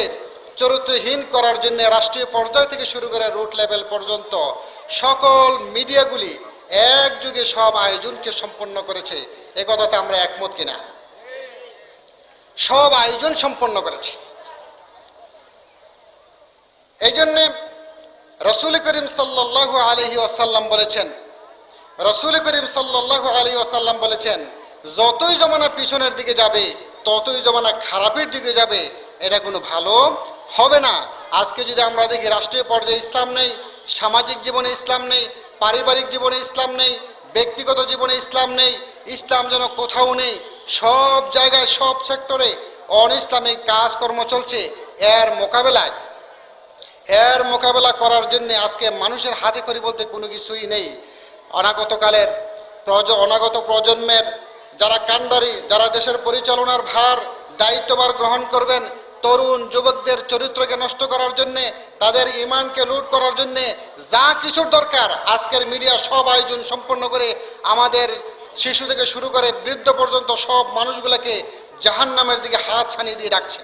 চরিত্রহীন করার জন্য রাষ্ট্রীয় পর্যায় থেকে শুরু করে রুট লেভেল পর্যন্ত সকল মিডিয়াগুলি একযোগে সব আয়োজনকে সম্পন্ন করেছে। এ কথাতে আমরা একমত কিনা? সব আয়োজন সম্পন্ন করেছে। এই জন্যে রাসূল করিম সাল্লাল্লাহু আলাইহি ওয়াসাল্লাম বলেছেন, রাসূল করিম সাল্লাল্লাহু আলাইহি ওয়াসাল্লাম বলেছেন, যতই জমানা পিছনের দিকে যাবে ততই জমানা খারাপের দিকে যাবে। এটা কোনো ভালো হবে না। আজকে যদি আমরা দেখি রাষ্ট্রীয় পর্যায়ে ইসলাম নেই, সামাজিক জীবনে ইসলাম নেই, পারিবারিক জীবনে ইসলাম নেই, ব্যক্তিগত জীবনে ইসলাম নেই, ইসলাম যেন কোথাও নেই, সব জায়গায় সব সেক্টরে অন ইসলামিক কাজকর্ম চলছে। এর মোকাবেলা করার জন্য আজকে মানুষের হাতে খড়ি বলতে কোনো কিছুই নেই। অনাগত প্রজন্মের যারা কাণ্ডারি, যারা দেশের পরিচালনার ভার দায়িত্বভার গ্রহণ করবেন, তরুণ যুবকদের চরিত্রকে নষ্ট করার জন্যে, তাদের ইমানকে লুট করার জন্যে যা কিছুর দরকার আজকের মিডিয়া সব আয়োজন সম্পন্ন করে আমাদের শিশু থেকে শুরু করে বৃদ্ধ পর্যন্ত সব মানুষগুলোকে জাহান্নামের দিকে হাত ছানিয়ে দিয়ে ডাকছে।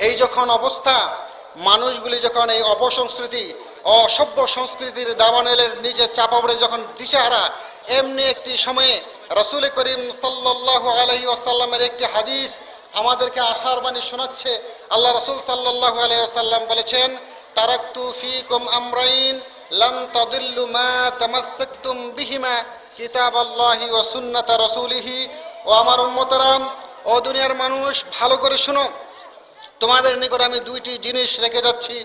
এই যখন অবস্থা, মানুষগুলি যখন এই অপসংস্কৃতি, অসভ্য সংস্কৃতির দাবানলের নিচে চাপা পড়ে যখন দিশেহারা, এমনি একটি সময়ে রাসূল করিম সাল্লাল্লাহু আলাইহি ওয়াসাল্লামের একটি হাদিস আমাদেরকে আশার বাণী শোনাচ্ছে। আল্লাহ রাসূল সাল্লাল্লাহু আলাইহি ওয়াসাল্লাম বলেছেন, তারাকতু ফীকুম আমরাইন লান তাদিল্লু মা তামাসসাকতুম বিহিমা কিতাবাল্লাহি ওয়া সুন্নাতা রাসূলিহি। ও আমার উম্মতরা, ও দুনিয়ার মানুষ, ভালো করে শোনো, তোমাদের নিকট আমি দুইটি জিনিস রেখে যাচ্ছি।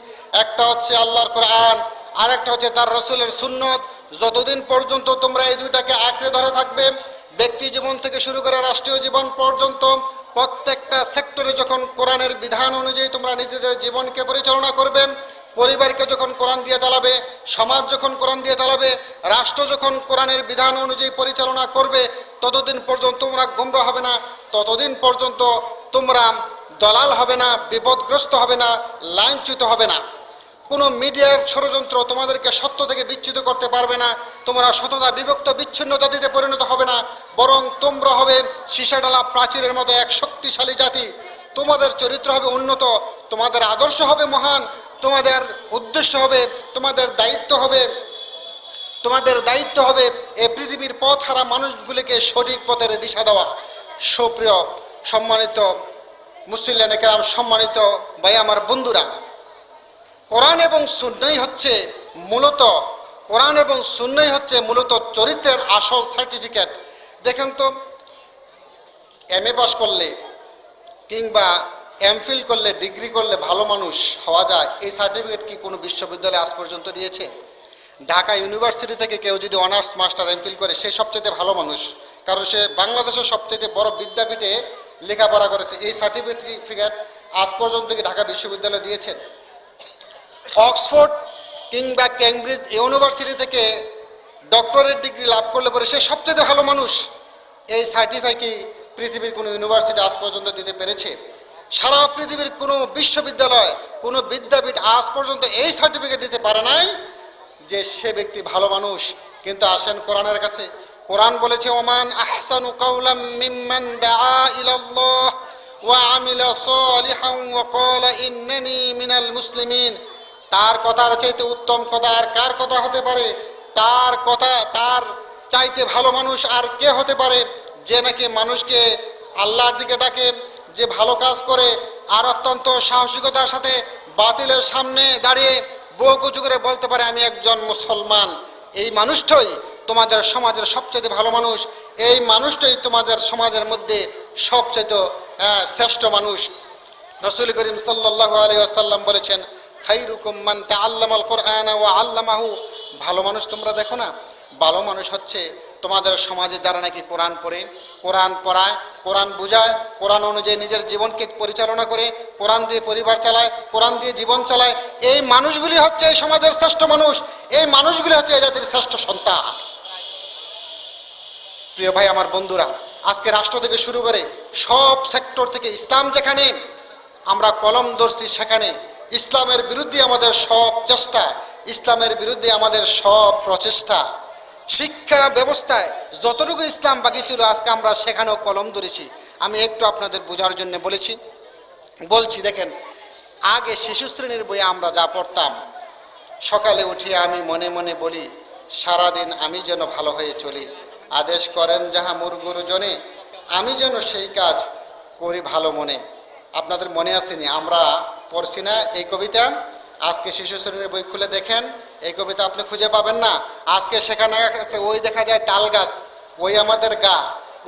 একটা হচ্ছে আল্লাহর কোরআন, আর একটা হচ্ছে তার রাসূলের সুন্নত। যতদিন পর্যন্ত তোমরা এই দুইটাকে আঁকড়ে ধরে থাকবে, ব্যক্তি জীবন থেকে শুরু করে রাষ্ট্রীয় জীবন পর্যন্ত প্রত্যেকটা সেক্টরে যখন কোরআনের বিধান অনুযায়ী তোমরা নিজেদের জীবনকে পরিচালনা করবে, পরিবারকে যখন কোরআন দিয়ে চালাবে, সমাজ যখন কোরআন দিয়ে চালাবে, রাষ্ট্র যখন কোরআনের বিধান অনুযায়ী পরিচালনা করবে, ততদিন পর্যন্ত তোমরা গোমরা হবে না, ততদিন পর্যন্ত তোমরা দলাল হবে না, বিপদগ্রস্ত হবে না, লাঞ্ছিত হবে না। কোনো মিডিয়ার ষড়যন্ত্র তোমাদেরকে সত্য থেকে বিচ্যুত করতে পারবে না। তোমরা সততা বিভক্ত বিচ্ছিন্ন জাতিতে পরিণত হবে না, বরং তোমরা হবে সীসাডালা প্রাচীরের মতো এক শক্তিশালী জাতি। তোমাদের চরিত্র হবে উন্নত, তোমাদের আদর্শ হবে মহান, তোমাদের উদ্দেশ্য হবে, তোমাদের দায়িত্ব হবে এই পৃথিবীর পথ হারা মানুষগুলিকে সঠিক পথের দিশা দেওয়া। সুপ্রিয় সম্মানিত মুসলিয়ানে কেরাম, সম্মানিত ভাই আমার বন্ধুরা, কোরআন এবং সুন্নাহই হচ্ছে মূলত চরিত্রের আসল সার্টিফিকেট। দেখেন তো, এমএ পাস করলে কিংবা এমফিল করলে, ডিগ্রি করলে ভালো মানুষ হওয়া যায়, এই সার্টিফিকেট কি কোনো বিশ্ববিদ্যালয় আজ পর্যন্ত দিয়েছে? ঢাকা ইউনিভার্সিটি থেকে কেউ যদি অনার্স মাস্টার এমফিল করে, সে সবচেয়ে ভালো মানুষ, কারণ সে বাংলাদেশের সবচেয়ে বড় বিদ্যাপীঠে লেখাপড়া করেছে। এই সার্টিফিকেট আজ পর্যন্ত কি ঢাকা বিশ্ববিদ্যালয় দিয়েছেন? অক্সফোর্ড কিংবা ক্যামব্রিজ ইউনিভার্সিটি থেকে ডক্টরেট ডিগ্রি লাভ করলে পরে সে সবচেয়ে ভালো মানুষ। এই সার্টিফিকেট কি পৃথিবীর কোনো ইউনিভার্সিটি আজ পর্যন্ত দিতে পেরেছে? সারা পৃথিবীর কোনো বিশ্ববিদ্যালয়, কোনো বিদ্যাপীঠ আজ পর্যন্ত এই সার্টিফিকেট দিতে পারে নাই যে সে ব্যক্তি ভালো মানুষ। কিন্তু আসেন কোরআনের কাছে, কোরআন বলেছে, ওমান আহসানু কাওলাম মিম্মান দাআ ইলাল্লাহ ওয়া আমিলা সালিহান ওয়া ক্বালা ইন্নানি মিনাল মুসলিমিন। তার কথার চাইতে উত্তম কথা আর কার কথা হতে পারে? তার চাইতে ভালো মানুষ আর কে হতে পারে? যে নাকি মানুষকে আল্লাহর দিকে ডাকে, যে ভালো কাজ করে, আর অত্যন্ত সাহসিকতার সাথে বাতিলের সামনে দাঁড়িয়ে বুক উঁচু করে বলতে পারে, আমি একজন মুসলমান। এই মানুষটাই তোমাদের সমাজের সবচেয়ে ভালো মানুষ, এই মানুষটাই তোমাদের সমাজের মধ্যে সবচেয়ে শ্রেষ্ঠ মানুষ। রাসূল করিম সাল্লাল্লাহু আলাইহি ওয়াসাল্লাম বলেছেন, খাইরুকুম মান তাআল্লামাল কুরআনা ওয়া আল্লামাহু। ভালো মানুষ তোমরা দেখো না, ভালো মানুষ হচ্ছে তোমাদের সমাজে যারা নাকি কোরআন পড়ে, কোরআন পড়ায়, কোরআন বুঝায়, কোরআন অনুযায়ী নিজের জীবনকে পরিচালনা করে, কোরআন দিয়ে পরিবার চালায়, কোরআন দিয়ে জীবন চালায়। এই মানুষগুলি হচ্ছে এই সমাজের শ্রেষ্ঠ মানুষ, এই মানুষগুলি হচ্ছে এই জাতির শ্রেষ্ঠ সন্তান। প্রিয় ভাই আমার বন্ধুরা, আজকে রাষ্ট্র থেকে শুরু করে সব সেক্টর থেকে ইসলাম যেখানে আমরা কলম ধরছি, সেখানে ইসলামের বিরুদ্ধে আমাদের সব চেষ্টা, ইসলামের বিরুদ্ধে আমাদের সব প্রচেষ্টা। শিক্ষা ব্যবস্থায় যতটুকু ইসলাম বাকি ছিল আজকে আমরা সেখানেও কলম ধরেছি। আমি একটু আপনাদের বোঝার জন্য বলছি। দেখেন, আগে শিশু শ্রেণীর বইয়ে আমরা যা পড়তাম, সকালে উঠিয়ে আমি মনে মনে বলি, সারাদিন আমি যেন ভালো হয়ে চলি, আদেশ করেন যাহা মোর গুরুজনে, আমি যেন সেই কাজ করি ভালো মনে। আপনাদের মনে আসেনি? আমরা পড়ছি না এই কবিতা? আজকে শিশু শ্রেণীর বই খুলে দেখেন, এই কবিতা আপনি খুঁজে পাবেন না। আজকে সেখানে ওই দেখা যায় তাল গাছ, ওই আমাদের গা,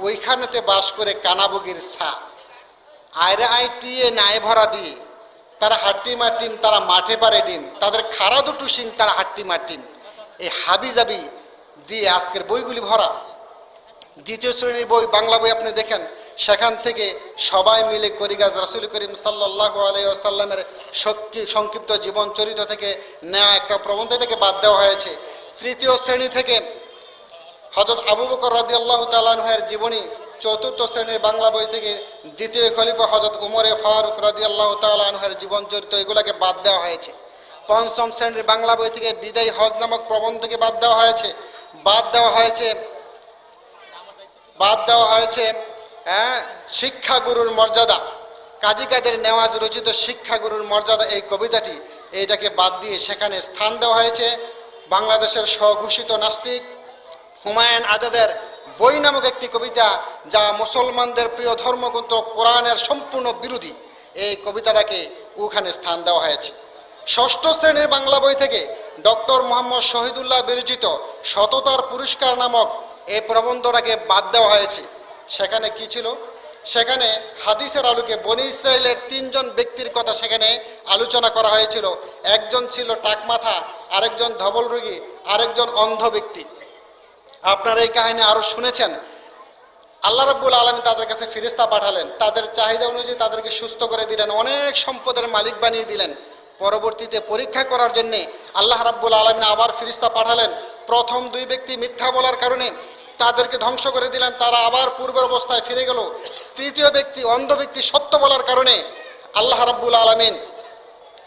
ওইখানেতে বাস করে কানাবগির ছা। আয়রে আইটিয়ে নাই ভরা দিয়ে তারা হাট্টি মাটিন, তারা মাঠে পারে ডিম, তাদের খাড়া দুটো সিং তারা হাট্টি মাটিন, এই হাবি জাবি দিয়ে আজকের বইগুলি ভরা। দ্বিতীয় শ্রেণীর বই, বাংলা বই আপনি দেখেন, সেখান থেকে সবাই মিলে করিগাজ রাসূল করিম সাল্লাল্লাহু আলাইহি ওয়াসাল্লামের সংক্ষিপ্ত জীবন চরিত্র থেকে নেওয়া একটা প্রবন্ধ, এটাকে বাদ দেওয়া হয়েছে। তৃতীয় শ্রেণী থেকে হযরত আবু বকর রাদিয়াল্লাহু তাআলা আনহুর জীবনী, চতুর্থ শ্রেণীর বাংলা বই থেকে দ্বিতীয় খলিফা হযরত উমরে ফারুক রাদিয়াল্লাহু তাআলা আনহুর জীবন চরিত্র, এগুলোকে বাদ দেওয়া হয়েছে। পঞ্চম শ্রেণীর বাংলা বই থেকে বিদায় হজ নামক প্রবন্ধ থেকে বাদ দেওয়া হয়েছে। শিক্ষাগুরুর মর্যাদা, কাজী কাদের নেওয়াজ রচিত শিক্ষাগুরুর মর্যাদা, এই কবিতাটি, এইটাকে বাদ দিয়ে সেখানে স্থান দেওয়া হয়েছে বাংলাদেশের স্বঘোষিত নাস্তিক হুমায়ুন আজাদের বই নামক একটি কবিতা, যা মুসলমানদের প্রিয় ধর্মগ্রন্থ কোরআনের সম্পূর্ণ বিরোধী। এই কবিতাটাকে ওখানে স্থান দেওয়া হয়েছে। ষষ্ঠ শ্রেণীর বাংলা বই থেকে ডক্টর মোহাম্মদ শহীদুল্লাহ বিরচিত সততার পুরস্কার নামক এই প্রবন্ধটাকে বাদ দেওয়া হয়েছে। সেখানে কি ছিল? সেখানে হাদিসের আলোকে বনি ইসরায়েলের 3 জন ব্যক্তির কথা সেখানে আলোচনা করা হয়েছিল। একজন ছিল টাকমাথা, আরেকজন ধবল রোগী, আরেকজন অন্ধ ব্যক্তি। আপনারা এই কাহিনী আরো শুনেছেন। আল্লাহ রাব্বুল আলামিন তাদের কাছে ফেরেশতা পাঠালেন, তাদের চাহিদা অনুযায়ী তাদেরকে সুস্থ করে দিলেন, অনেক সম্পদের মালিক বানিয়ে দিলেন। পরবর্তীতে পরীক্ষা করার জন্য আল্লাহ রাব্বুল আলামিন আবার ফেরেশতা পাঠালেন। প্রথম 2 ব্যক্তি মিথ্যা বলার কারণে তাদেরকে ধ্বংস করে দিলেন, তারা আবার পূর্বের অবস্থায় ফিরে গেল। তৃতীয় ব্যক্তি, অন্ধ ব্যক্তি, সত্য বলার কারণে আল্লাহ রাব্বুল আলামিন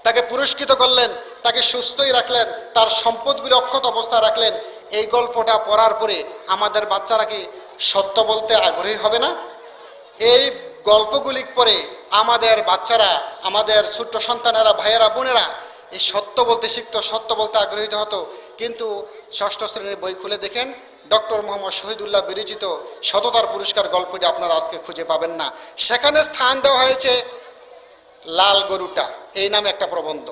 তাকে পুরস্কৃত করলেন, তাকে সুস্থই রাখলেন, তার সম্পদগুলি অক্ষত অবস্থায় রাখলেন। এই গল্পটা পড়ার পরে আমাদের বাচ্চারা কি সত্য বলতে আগ্রহী হবে না? এই গল্পগুলি পরে আমাদের বাচ্চারা, আমাদের ছোট্ট সন্তানেরা, ভাইয়েরা, বোনেরা এই সত্য বলতে শিখতো, সত্য বলতে আগ্রহীত হতো। কিন্তু ষষ্ঠ শ্রেণীর বই খুলে দেখেন, ডক্টর মোহাম্মদ শহীদুল্লাহ বিরচিত সততার পুরস্কার গল্পটি আপনারা আজকে খুঁজে পাবেন না। সেখানে স্থান দেওয়া হয়েছে লাল গরুটা, এই নামে একটা প্রবন্ধ।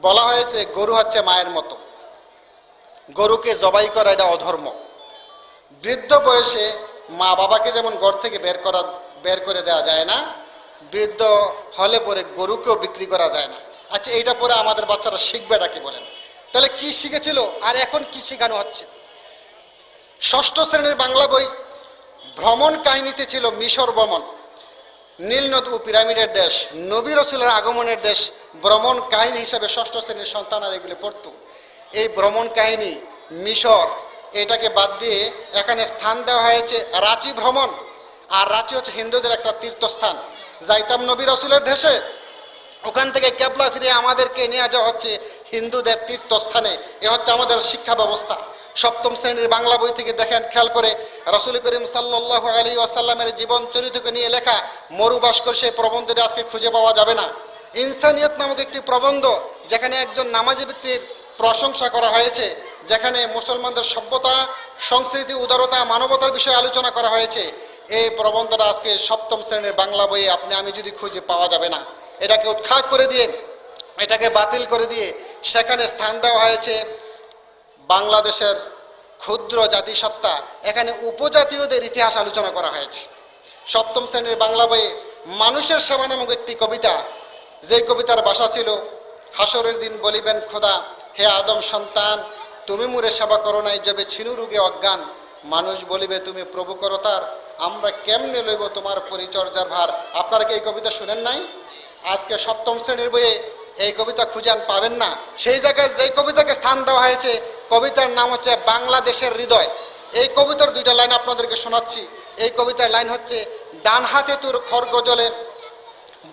বলা হয়েছে গরু হচ্ছে মায়ের মতো, গরুকে জবাই করা এটা অধর্ম। বৃদ্ধ বয়সে মা বাবাকে যেমন ঘর থেকে বের করে দেওয়া যায় না, বৃদ্ধ হলে পরে গরুকেও বিক্রি করা যায় না। আচ্ছা, এইটা পরে আমাদের বাচ্চারা শিখবেটা কি বলেন? তাহলে কি শিখেছিল আর এখন কি শেখানো হচ্ছে? ষষ্ঠ শ্রেণীর বাংলা বই ভ্রমণ কাহিনীতে ছিল মিশর ভ্রমণ, নীল নদ ও পিরামিডের দেশ, নবী রাসূলের আগমনের দেশ, ভ্রমণ কাহিনী হিসাবে ষষ্ঠ শ্রেণীর সন্তানরা এগুলি পড়তো। এই ভ্রমণ কাহিনী মিশর, এটাকে বাদ দিয়ে এখানে স্থান দেওয়া হয়েছে রাঁচি ভ্রমণ। আর রাঁচি হচ্ছে হিন্দুদের একটা তীর্থস্থান। যাইতাম নবী রাসূলের দেশে, ওখান থেকে কেবলা ফিরে আমাদেরকে নিয়ে যাওয়া হচ্ছে হিন্দুদের তীর্থস্থানে। এ হচ্ছে আমাদের শিক্ষা ব্যবস্থা। সপ্তম শ্রেণীর বাংলা বই থেকে দেখেন, খেয়াল করে, রাসূল করিম সাল্লাল্লাহু আলাইহি ওয়াসাল্লামের জীবন চরিত্রকে নিয়ে লেখা মরুভাস্কর সেই প্রবন্ধটি আজকে খুঁজে পাওয়া যাবে না। ইনসানিয়ত নামক একটি প্রবন্ধ, যেখানে একজন নামাজি ব্যক্তির প্রশংসা করা হয়েছে, যেখানে মুসলমানদের সভ্যতা, সংস্কৃতি, উদারতা, মানবতার বিষয়ে আলোচনা করা হয়েছে। এই প্রবন্ধটা আজকে সপ্তম শ্রেণীর বাংলা বইয়ে আমি যদি খুঁজে পাওয়া যাবে না। এটাকে উৎখাত করে দিয়ে, এটাকে বাতিল করে দিয়ে সেখানে স্থান দেওয়া হয়েছে বাংলাদেশের ক্ষুদ্র জাতিসত্তা, এখানে উপজাতীয়দের ইতিহাস আলোচনা করা হয়েছে। সপ্তম শ্রেণীর বাংলা বইয়ে মানুষের সেবা নামক একটি কবিতা, যে কবিতার ভাষা ছিল, হাসরের দিন বলিবেন খোদা, হে আদম সন্তান, তুমি মুরে সেবা করো নাই, যাবে ছিনু রোগে অজ্ঞান। মানুষ বলিবে তুমি প্রভু করতার, আমরা কেমনে লইব তোমার পরিচর্যার ভার। আপনারা কি এই কবিতা শুনেন নাই? আজকে সপ্তম শ্রেণীর বইয়ে এই কবিতা খুঁজান পাবেন না। সেই জায়গায় যে কবিতাকে স্থান দেওয়া হয়েছে, কবিতার নাম হচ্ছে বাংলাদেশের হৃদয়। এই কবিতার 2টা লাইন আপনাদেরকে শোনাচ্ছি। এই কবিতার লাইন হচ্ছে, ডান হাতে তোর খড়গ জলে,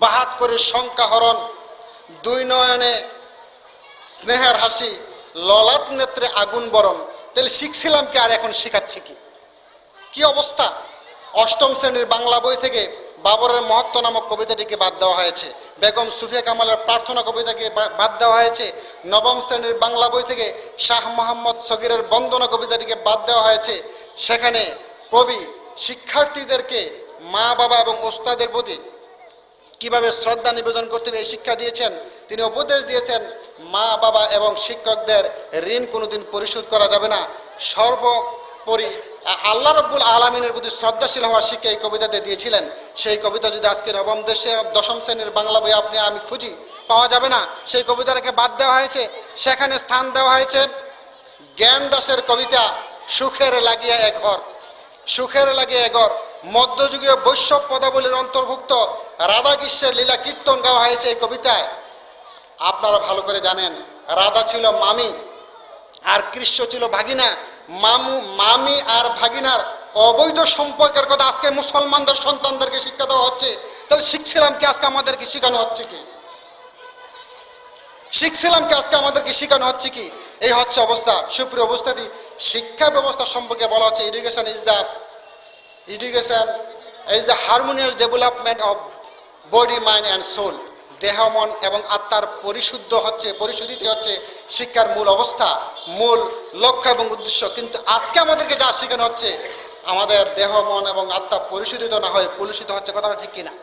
বাহাত করে শঙ্কা হরণ, 2 নয়নে স্নেহের হাসি, ললাট নেত্রে আগুন বরণ। তাহলে শিখছিলাম কি আর এখন শিখাচ্ছি কি? কি অবস্থা! অষ্টম শ্রেণীর বাংলা বই থেকে বাবরের মহত্ব নামক কবিতাটিকে বাদ দেওয়া হয়েছে। বেগম সুফিয়া কামালের প্রার্থনা কবিতাকে বাদ দেওয়া হয়েছে। নবম শ্রেণীর বাংলা বই থেকে শাহ মোহাম্মদ সগীরের বন্দনা কবিতাটিকে বাদ দেওয়া হয়েছে। সেখানে কবি শিক্ষার্থীদেরকে মা বাবা এবং ওস্তাদের প্রতি কিভাবে শ্রদ্ধা নিবেদন করতে হবে এই শিক্ষা দিয়েছেন। তিনি উপদেশ দিয়েছেন, মা বাবা এবং শিক্ষকদের ঋণ কোনোদিন পরিশোধ করা যাবে না। সর্বোপরি আল্লাহ রব্বুল আলমিনের প্রতি শ্রদ্ধাশীল হওয়ার শিক্ষা এই কবিতাতে দিয়েছিলেন। সেই কবিতা যদি আজকে নবম দেশে দশম শ্রেণীর বাংলা বই আপনি আমি খুঁজি, পাওয়া যাবে না। সেই কবিতাটাকে বাদ দেওয়া হয়েছে, সেখানে স্থান দেওয়া হয়েছে জ্ঞান দাসের কবিতা সুখের লাগিয়া এ ঘর। সুখের লাগিয়া এ ঘর মধ্যযুগীয় বৈষ্ণব পদাবলীর অন্তর্ভুক্ত রাধা কৃষ্ণের লীলা কীর্তন গাওয়া হয়েছে এই কবিতায়। আপনারা ভালো করে জানেন, রাধা ছিল মামি আর কৃষ্ণ ছিল ভাগিনা। মামি আর ভাগিনার অবৈধ সম্পর্কের কথা আজকে মুসলমানদের সন্তানদেরকে শিক্ষা দেওয়া হচ্ছে। তাহলে শিখছিলাম কি আজকে আমাদেরকে শেখানো হচ্ছে কি? শিখছিলাম কি আজকে আমাদেরকে শেখানো হচ্ছে কি? এই হচ্ছে অবস্থা। সুপ্রিয় অবস্থাটি, শিক্ষা ব্যবস্থা সম্পর্কে বলা হচ্ছে education is the harmonious development of body, mind and soul. দেহ, মন এবং আত্মার পরিশুদ্ধিত হচ্ছে শিক্ষার মূল অবস্থা, মূল লক্ষ্য এবং উদ্দেশ্য। কিন্তু আজকে আমাদেরকে যা শেখানো হচ্ছে, আমাদের দেহ, মন এবং আত্মা পরিশোধিত না হয়ে কলুষিত হচ্ছে। কথাটা ঠিক কিনা?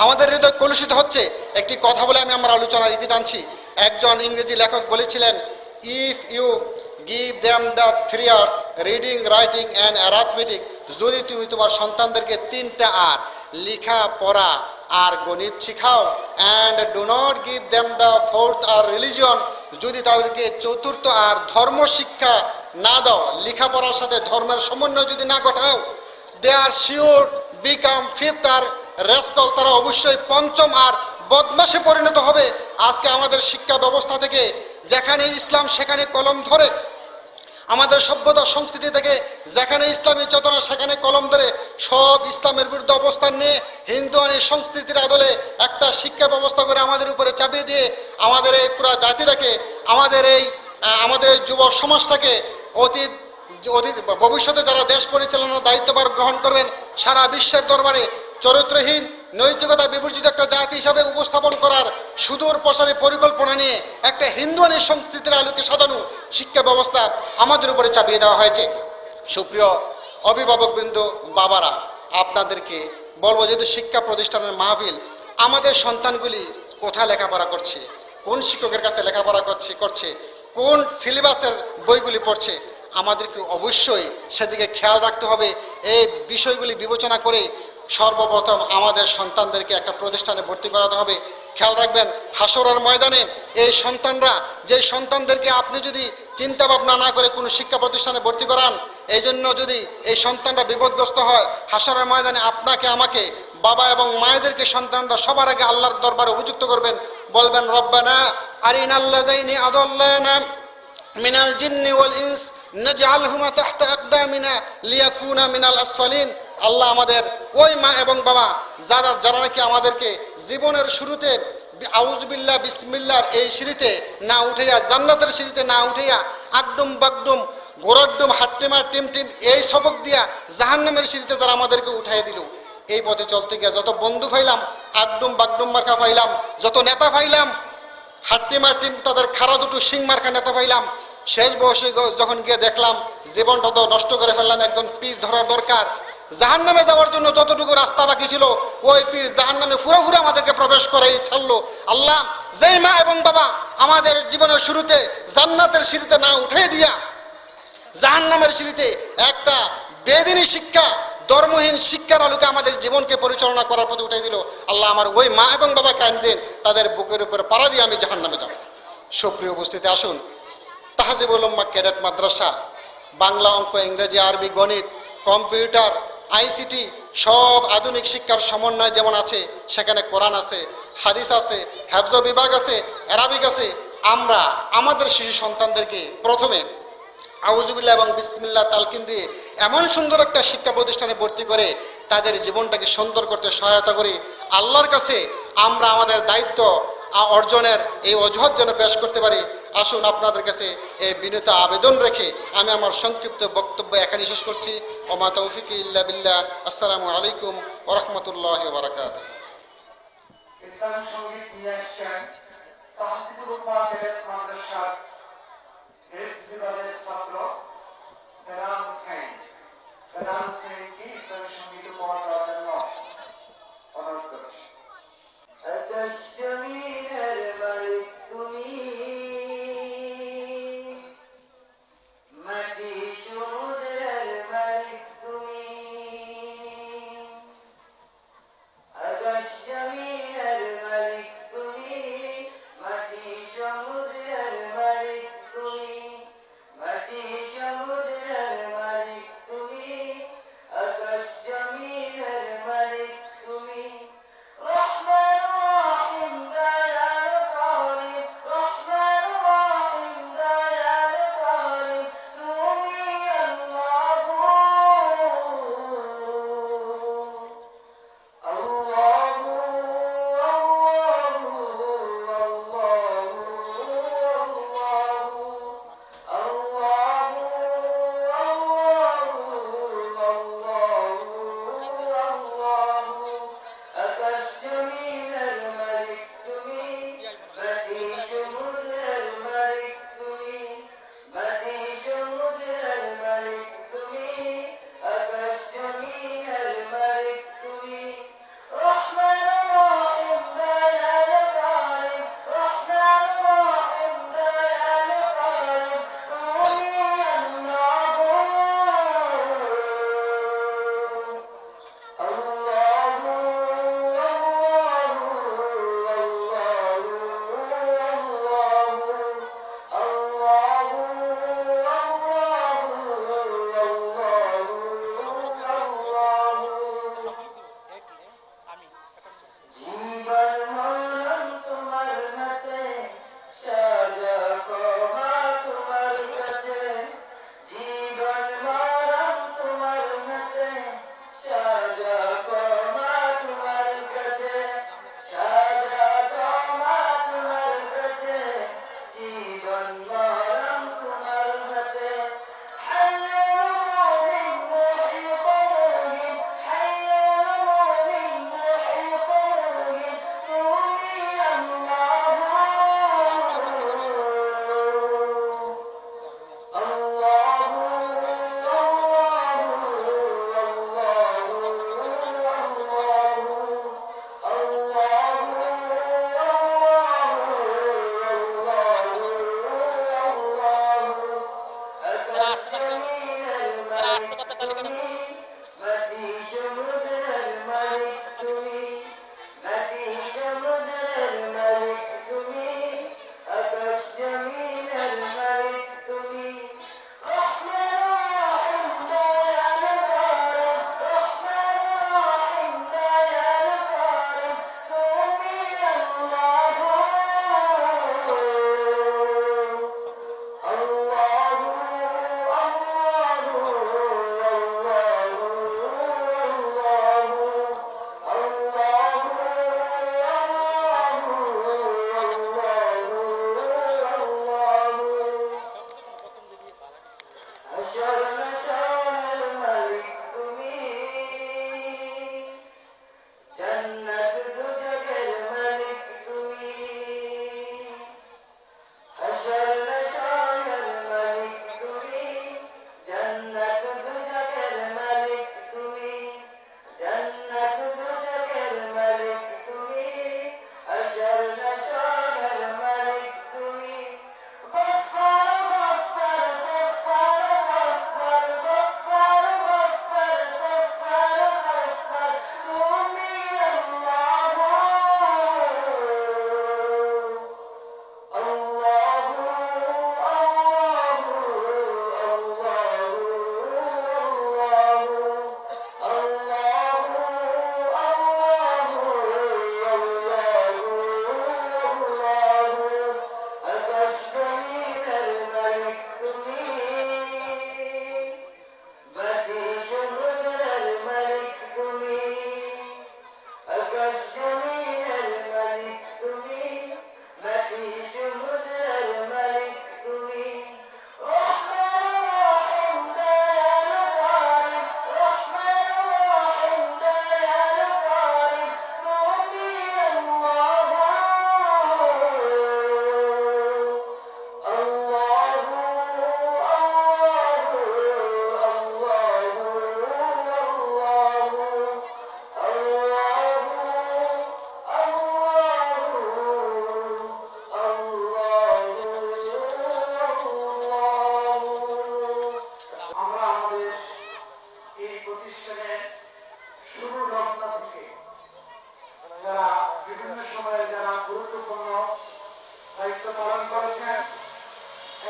আমাদের হৃদয় কলুষিত হচ্ছে। একটি কথা বলে আমি আমার আলোচনার ইতি টানছি। একজন ইংরেজি লেখক বলেছিলেন, if you give them the 3 R's, reading, writing and arithmetic, যদি তুমি তোমার সন্তানদেরকে 3টা আর, লেখা, পড়া আর গণিত শিখাও, and do not give them the 4th আর, রিলিজিয়ন, যদি তাদেরকে 4র্থ আর ধর্ম শিক্ষা না দাও, লেখাপড়ার সাথে ধর্মের সমন্বয় যদি না ঘটাও, দে আর শিওর বিকাম 5th আর, রেসকল, তারা অবশ্যই 5ম আর বদমাশে পরিণত হবে। আজকে আমাদের শিক্ষা ব্যবস্থা থেকে যেখানে ইসলাম সেখানে কলম ধরে, আমাদের সভ্যতা সংস্কৃতি থেকে যেখানে ইসলামী চেতনা সেখানে কলম ধরে, সব ইসলামের বিরুদ্ধে অবস্থান নিয়ে হিন্দুয়ানি সংস্কৃতির আদলে একটা শিক্ষা ব্যবস্থা করে আমাদের উপরে চাপিয়ে দিয়ে আমাদের এই পুরা জাতিটাকে, আমাদের এই যুব সমাজটাকে অতীত ভবিষ্যতে যারা দেশ পরিচালনার দায়িত্বভার গ্রহণ করবেন, সারা বিশ্বের দরবারে চরিত্রহীন, নৈতিকতা বিবর্জিত একটা জাতি হিসাবে উপস্থাপন করার সুদূর প্রসারী পরিকল্পনা নিয়ে একটা হিন্দুয়ানি সংস্কৃতির আলোকে সাজানো শিক্ষা ব্যবস্থা আমাদের উপরে চাপিয়ে দেওয়া হয়েছে। সুপ্রিয় অভিভাবকবৃন্দ, বাবারা, আপনাদেরকে বলবো, যেহেতু শিক্ষা প্রতিষ্ঠানের মাহফিল, আমাদের সন্তানগুলি কোথায় লেখাপড়া করছে, কোন শিক্ষকের কাছে লেখাপড়া করছে, কোন সিলেবাসের বইগুলি পড়ছে, আমাদেরকে অবশ্যই সেদিকে খেয়াল রাখতে হবে। এই বিষয়গুলি বিবেচনা করে সর্বপ্রথম আমাদের সন্তানদেরকে একটা প্রতিষ্ঠানে ভর্তি করাতে হবে। খেয়াল রাখবেন, হাসরের ময়দানে এই সন্তানরা, যে সন্তানদেরকে আপনি যদি চিন্তা ভাবনা না করে কোনো শিক্ষা প্রতিষ্ঠানে ভর্তি করান, এই জন্য যদি এই সন্তানরা বিপদগ্রস্ত হয়, হাসরের ময়দানে আপনাকে, আমাকে, বাবা এবং মায়েদেরকে সন্তানরা সবার আগে আল্লাহর দরবারে অভিযুক্ত করবেন। বলবেন, রব্বানা আরিনাল্লাযাইনি আদাল্লানা মিনাল জিন্নি ওয়াল ইনস নাজআলহুমা তাহতা আকদামিনা লিয়াকুনা মিনাল আসফালিন। আল্লাহ, আমাদের ওই মা এবং বাবা যারা নাকি আমাদেরকে জীবনের শুরুতে আউযুবিল্লাহ বিসমিল্লাহর এই সিঁড়িতে না উঠাইয়া, জান্নাতের সিঁড়িতে না উঠাইয়া, আকডুম বাকডুম গোরাড্ডুম হাট্টিমা টিম এই সবক দিয়া জাহান্নামের সিঁড়িতে যারা আমাদেরকে উঠাইয়া দিল, এই পথে চলতে গিয়ে যত বন্ধু পাইলাম, আকডুম বাকডুম মার্কা পাইলাম, যত নেতা পাইলাম, হাট্টিমা টিম তাদের খাড়া দুটো সিং মার্কা নেতা পাইলাম, শেষ বয়সে যখন গিয়ে দেখলাম জীবনটা তো নষ্ট করে ফেললাম, একজন পীর ধরার দরকার। জাহান্নামে যাওয়ার জন্য যতটুকু রাস্তা বাকি ছিল, ওই পীর জাহান্নামে ফুরে আমাদেরকে প্রবেশ করেই ছাড়লো। আল্লাহ, যেই মা এবং বাবা আমাদের জীবনের শুরুতে জান্নাতের সিঁড়িতে না উঠে দিয়া জাহান্নামের সিঁড়িতে একটা বেদিনী শিক্ষা, ধর্মহীন শিক্ষার আলোকে আমাদের জীবনকে পরিচালনা করার প্রতি উঠাই দিল, আল্লাহ আমার ওই মা এবং বাবাকে আইন দিন, তাদের বুকের উপরে পাড়া দিয়ে আমি জাহান্নামে যাব। সুপ্রিয় উপস্থিতি, আসুন, তাহজিবুল উম্মাহ ক্যাডেট মাদ্রাসা বাংলা, অঙ্ক, ইংরেজি, আরবি, গণিত, কম্পিউটার, আইসিটি সব আধুনিক শিক্ষার সমন্বয় যেমন আছে, সেখানে কোরআন আছে, হাদিস আছে, হেফজ বিভাগ আছে, অ্যারাবিক আছে। আমরা আমাদের শিশু সন্তানদেরকে প্রথমে আউযুবিল্লাহ এবং বিসমিল্লাহ তালকিন দিয়ে এমন সুন্দর একটা শিক্ষা প্রতিষ্ঠানে ভর্তি করে তাদের জীবনটাকে সুন্দর করতে সহায়তা করি। আল্লাহর কাছে আমরা আমাদের দায়িত্ব অর্জনের এই অজুহাত যেন পেশ করতে পারি। আসুন, আপনাদের কাছে এই বিনীত আবেদন রেখে আমি আমার সংক্ষিপ্ত বক্তব্য এখানে শেষ করছি। ওমা তৌফিকি ইল্লা বিল্লাহ। আসসালামু আলাইকুম ওয়া রাহমাতুল্লাহি ওয়া বারাকাতুহু। ইসলাম সঙ্গীত নিয়ে আসছেন তাহজিবুল উম্মাহ ক্যাডেট মাদ্রাসার এস বিভাগের ছাত্র বেলাল হোসেন কি ইসলাম সঙ্গীত উপহার দেওয়ার জন্য অনুরোধ করছি। আকাশ জমিনের মালিক তুমি, মাটি সমুদ্রের জান্নাত দুজকের মালিক তুমি হাসর নাশরের মালিক তুমি জান্নাত দুজকের মালিক তুমি জান্নাত দুজকের মালিক তুমি হাসর নাশরের মালিক তুমি গফফার গফফার গফফার গফফার গফফার গফফার গফফার তুমি আল্লাহ আল্লাহু আল্লাহু আল্লাহু আল্লাহু আকাশ জমিনের মালিক তুমি বাকি সমুদ্রের মালিক তুমি আকাশ জমিনের মালিক তুমি বাকি সমুদ্রের মালিক তুমি রহমান রহিম দয়ালু করিম রহমান রহিম দয়ালু করিম তুমি আল্লাহ আল্লাহু আল্লাহু আমরা আমাদের এই প্রতিষ্ঠানের শুরু লগ্ন থেকে যারা বিভিন্ন সময়ে যারা গুরুত্বপূর্ণ দায়িত্ব পালন করেছেন,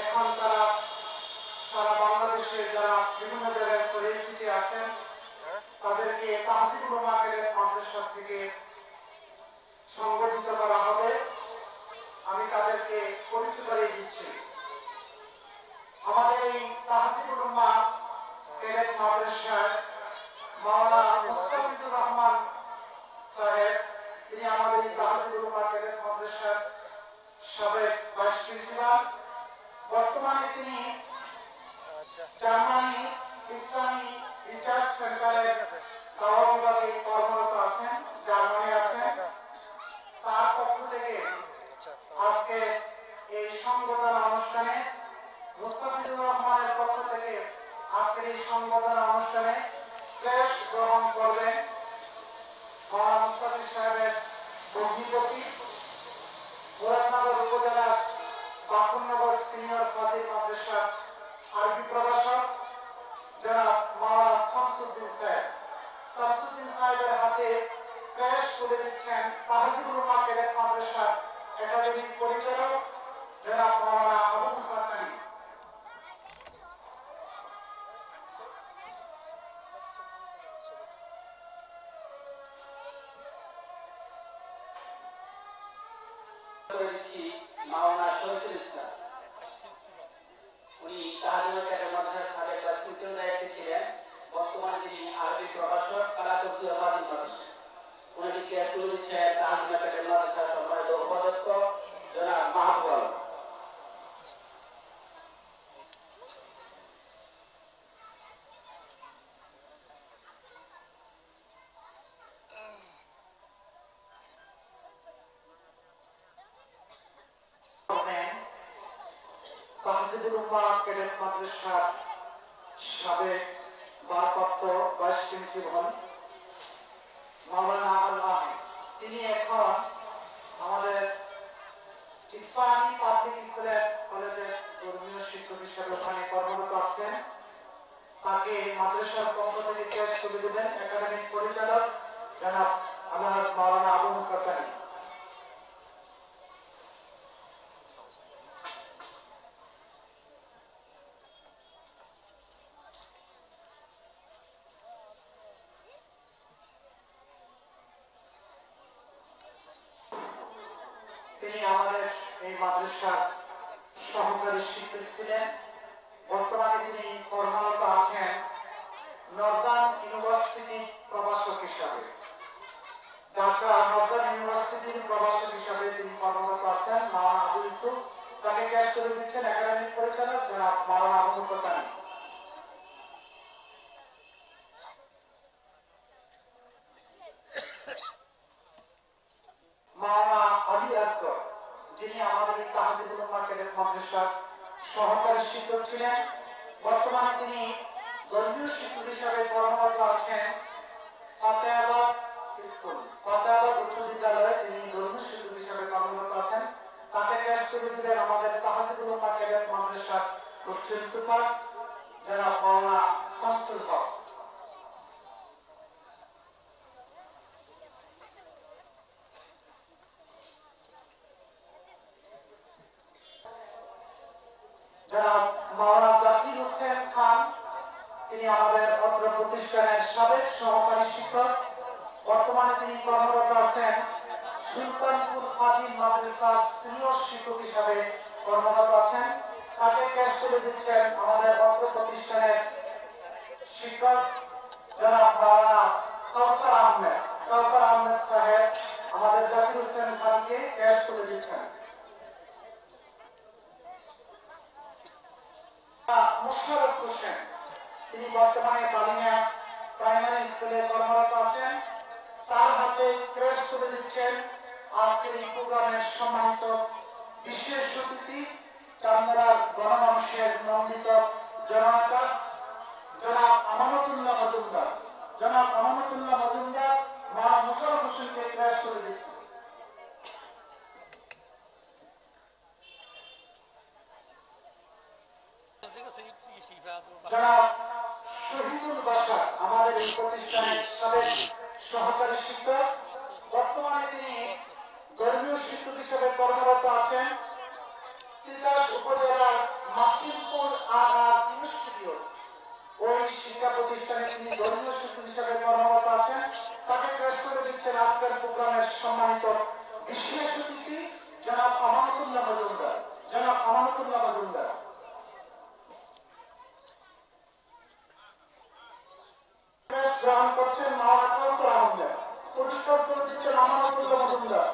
এখন তারা সারা বাংলাদেশের যারা বিভিন্ন জায়গায় ছড়িয়ে ছিটিয়ে আছেন, তাদেরকে তাহসিবুল উলামা ক্যাডেট মাদ্রাসা থেকে সংগঠিত করা হবে। আমি তাদেরকে পরিচয় করিয়ে দিচ্ছি। আমাদের এই তাহসিবুল উলামা ক্যাডেট মাদ্রাসার মাওলানা মুস্তাফিজুর রহমান সাহেব, তিনি আমাদের এই তাহসিবুল উলামা ক্যাডেট মাদ্রাসার সাবেক ভাইস প্রিন্সিপাল। বর্তমানে তিনি জার্মানি ইসলামী রিসার্চ সেন্টারের দাওয়া বিভাগে কর্মরত আছেন, জার্মানি আছেন। তার পক্ষ থেকে আজকে এই সংবর্ধনা অনুষ্ঠানে মুস্তাফিজুর রহমানের পক্ষ থেকে আজকের এই সংবর্ধনা অনুষ্ঠানে ক্রেস্ট গ্রহণ করবেন মাওলানা মুস্তাফিজ সাহেবের ভগ্নিপতি মুরাদনগর উপজেলার বাকুরনগর সিনিয়র ফাজিল মাদ্রাসার আরবি প্রভাষক জনাব মাওলানা শামসুদ্দিন সাহেব। শামসুদ্দিন সাহেবের হাতে ক্রেস্ট তুলে দিচ্ছেন তাহসিবুল উলামা ক্যাডেট মাদ্রাসার একাডেমিক পরিচালক জনাব মাওলানা আবু মুসা কানি। করেছি মাওলানা শরীফুল ইসলাম। উনি তাহাজুল ক্যাডেট মাদ্রাসার সাবেক ক্লাস প্রিন্সিপাল দায়িত্বে ছিলেন। বর্তমানে তিনি আরবি প্রভাষক কালাকস্তি ফাজিল মাদ্রাসা। উনাকে ক্রেস্ট তুলে দিচ্ছেন তাহাজুল ক্যাডেট মাদ্রাসার সম্মানিত উপাধ্যক্ষ জনাব মাহবুব আলম। তাহসিবুল উলামা ক্যাডেট মাদ্রাসার সাবেক ভারপ্রাপ্ত ভাইস প্রিন্সিপাল মাওলানা আল আহমেদ, তিনি এখন আমাদের ইসলামী পাবলিক স্কুলের কলেজের ধর্মীয় শিক্ষক হিসেবে ওখানে কর্মরত আছেন। তাকে মাদ্রাসার পক্ষ থেকে ক্রেস্ট তুলে দিলেন একাডেমিক পরিচালক জনাব আলহাজ মাওলানা আবু মুসা কানি। তিনি আমাদের এই মাদ্রাসার সহকারী শিক্ষক ছিলেন। বর্তমানে তিনি কর্মরত আছেন নর্দার্ন ইউনিভার্সিটির প্রভাষক হিসাবে। ঢাকা নর্দার্ন ইউনিভার্সিটির প্রভাষক হিসাবে তিনি কর্মরত আছেন। মাওলানা আবু ইউসুফ তাকে ক্রেস্ট তুলে দিচ্ছেন একাডেমিক পরিচালক জনাব মাওলানা আবু মুসা কানি। মাদ্রাসার সহকারী শিক্ষক ছিলেন। বর্তমানে তিনি ধর্মীয় শিক্ষক হিসাবে কর্মরত আছেন ফাতেহাবাদ স্কুল, ফাতেহাবাদ উচ্চ বিদ্যালয়ে তিনি ধর্মীয় শিক্ষক হিসাবে কর্মরত আছেন। তাকে পেশ করে দিলেন আমাদের তাহাজুদুল মাদ্রাসার মাদ্রাসার হোস্টেল সুপার জনাব মাওলানা শামসুল হক। জনাব মাওলানা জাকির হোসেন খান, তিনি আমাদের অত্র প্রতিষ্ঠানের সাবেক সহকারী শিক্ষক। বর্তমানে তিনি কর্মরত আছেন সুলতানপুর ফাজিল মাদ্রাসার সিনিয়র শিক্ষক হিসাবে কর্মরত আছেন। তাকে পেশ করে দিচ্ছেন আমাদের অত্র প্রতিষ্ঠানের শিক্ষক জনাব মাওলানা কাউসার আহমেদ। কাউসার আহমেদ সাহেব আমাদের জাকির হোসেন খানকে পেশ করে দিচ্ছেন। মুশাররফ হোসেন, তিনি বর্তমানে বালিয়া প্রাইমারি স্কুলে কর্মরত আছেন। তার হাতে ক্রেস্ট তুলে দিচ্ছেন আজকের এই প্রোগ্রামের সম্মানিত বিশেষ অতিথি চান্দরার গণমানুষের নন্দিত জননেতা জনাব আমানতুল্লাহ মজুমদার। জনাব আমানতুল্লাহ মজুমদার মাওলানা মুশাররফ হোসেনকে ক্রেস্ট তুলে দিচ্ছেন। জনাব শহীদুল বাশার, আমাদের এই প্রতিষ্ঠানের সাবেক সহকারী শিক্ষক। বর্তমানে তিনি ধর্মীয় শিক্ষক হিসেবে কর্মরত আছেন তিতাস উপজেলার মাসিমপুর আগার ইনস্টিটিউট, ওই শিক্ষা প্রতিষ্ঠানে তিনি ধর্মীয় শিক্ষক হিসেবে কর্মরত আছেন। তাকে পেশ করে দিচ্ছেন আজকের প্রোগ্রামের সম্মানিত বিশেষ অতিথি জনাব আমানতুল্লাহ মজুমদার। জনাব আমানতুল্লাহ মজুমদার গ্রহণ করছেন মাওলানা কাউসার আহমেদ। পুরস্কার তুলে দিচ্ছেন আমানতুল্লাহ মজুমদার।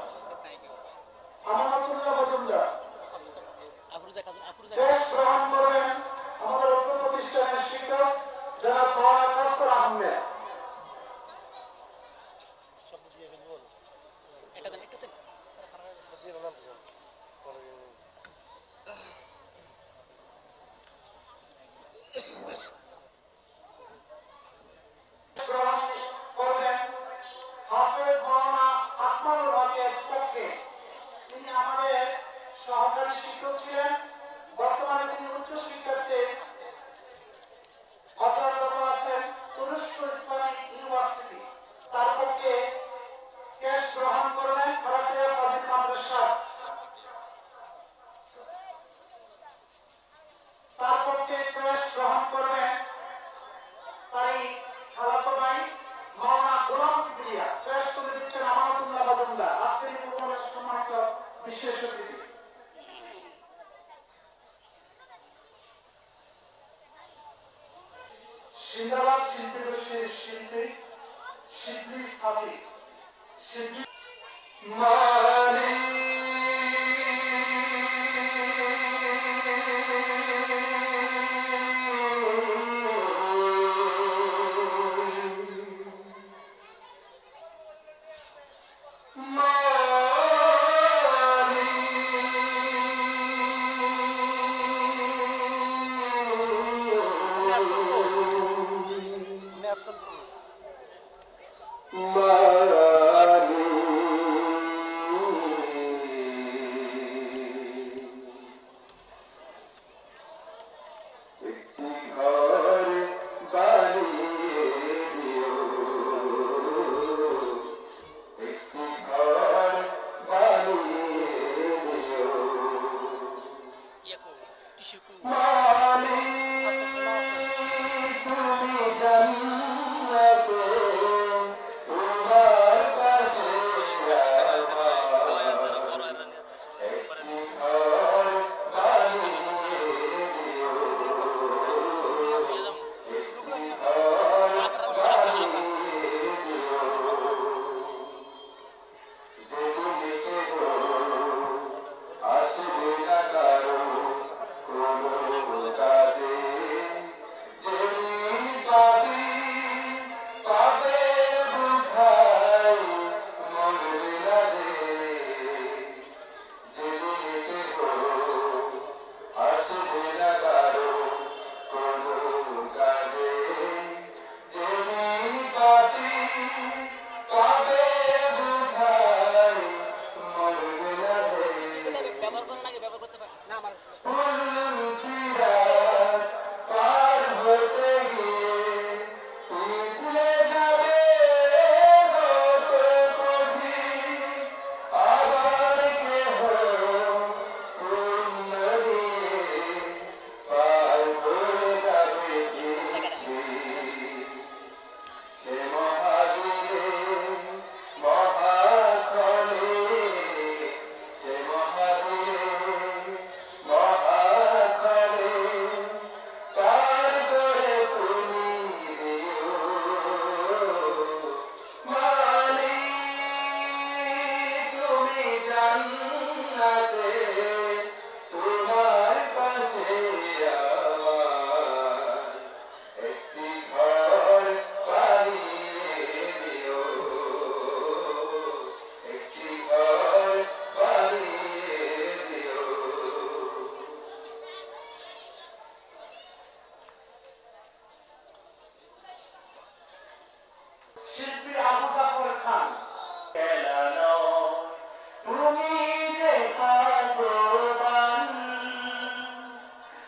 আমানতুল্লাহ মজুমদার দেশ গ্রহণ করবেন আমাদের উচ্চ প্রতিষ্ঠানের শিক্ষক জনাব মাওলানা কাউসার আহমেদ। সহকারী শিক্ষক ছিলেন। বর্তমানে তিনি উচ্চ শিক্ষার্থী অধ্যয়নরত আছেন তুরস্ক ইসলামিক ইউনিভার্সিটি। তার পক্ষে কেস গ্রহণ করবেন ফারাতিয়া ফাজিল মাদ্রাসা। তার পক্ষে কেস গ্রহণ করবেন তারই খালাতো ভাই মাওলানা গোলাম কিবরিয়া। কেস তুলে দিচ্ছেন আমানতুল্লাহ মজুমদার, আজকের এই প্রোগ্রামের সম্মানিত বিশেষ অতিথি। সিন্দাবাদ শিল্পী গোষ্ঠীর শিল্পী শিল্পী সাথী শিল্পী ঘর জান্নাতে তোমার পাশে আমার একটি ঘর বানিয়ে দিও, একটি ঘর বানিয়ে দিও। শিল্পী আবু জাফর খান। খেলানো তুমি যে ভাগ্যবান,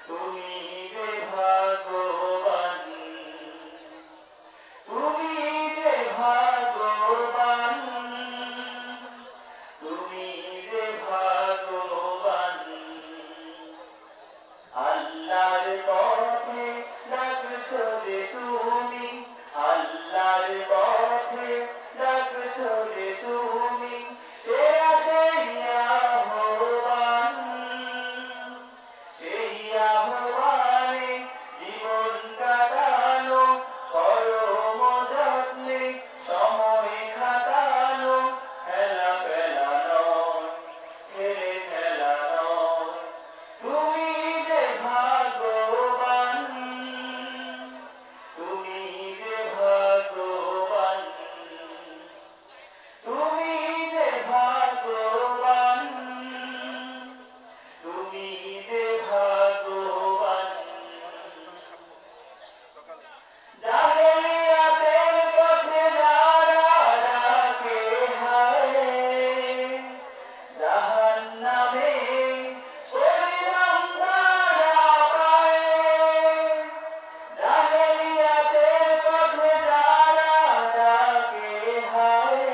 তুমি যে ভাগ্যবান, তুমি যে ভাগ্যবান, তুমি যে ভাগ্যবান। আল্লাহর পথে ডাকছো যে তুমি, আল্লাহর পথে ডাকছো যে তুমি, সেরা সেই আহ্বান, সেই আহ্বানে জীবন কাটানো, পরম যত্নে সময় খাটানো, খেলা ফেলা নয়, ছেলে খেলা নয়। তুমি যে ভাগ্যবান, তুমি যে ভাগ্যবান, তুমি যে ভাগ্যবান, তুমি যে ভাগ্যবান। জাহেলিয়াতের পথে যারা ডাকে হায়, জাহান্নামে পরিণাম তারা পায়। জাহেলিয়াতের পথে যারা ডাকে হায়,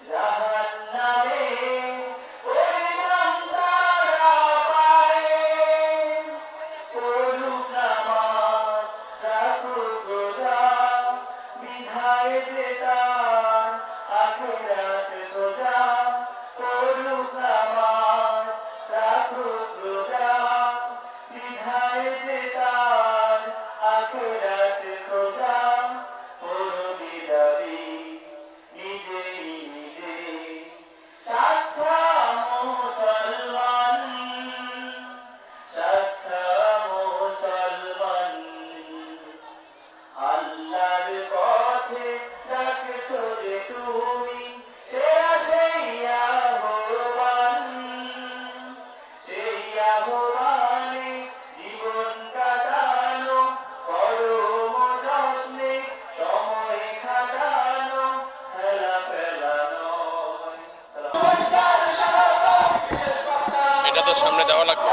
জাহান্নামে পরিণাম তারা পায়। করুক নামাজ, রাখুক রোজা, বিধায় যে তার আখিরাত গোজা। করুক নামাজ, রাখুক রোজা, বিধায় যে তার আখিরাত গোজা। করবি দাবি নিজেই নিজে, সাচ্চা মুসলমান, সাচ্চা মুসলমান। আল্লাহর পথে ডাকছো যে তুমি, সেরা সেই আহ্বান, সেই আহ্বানে জীবন কাটানো, পরম যত্নে সময় খাটানো, খেলা ফেলা নয়। এটা তো সামনে দেওয়া লাগবে।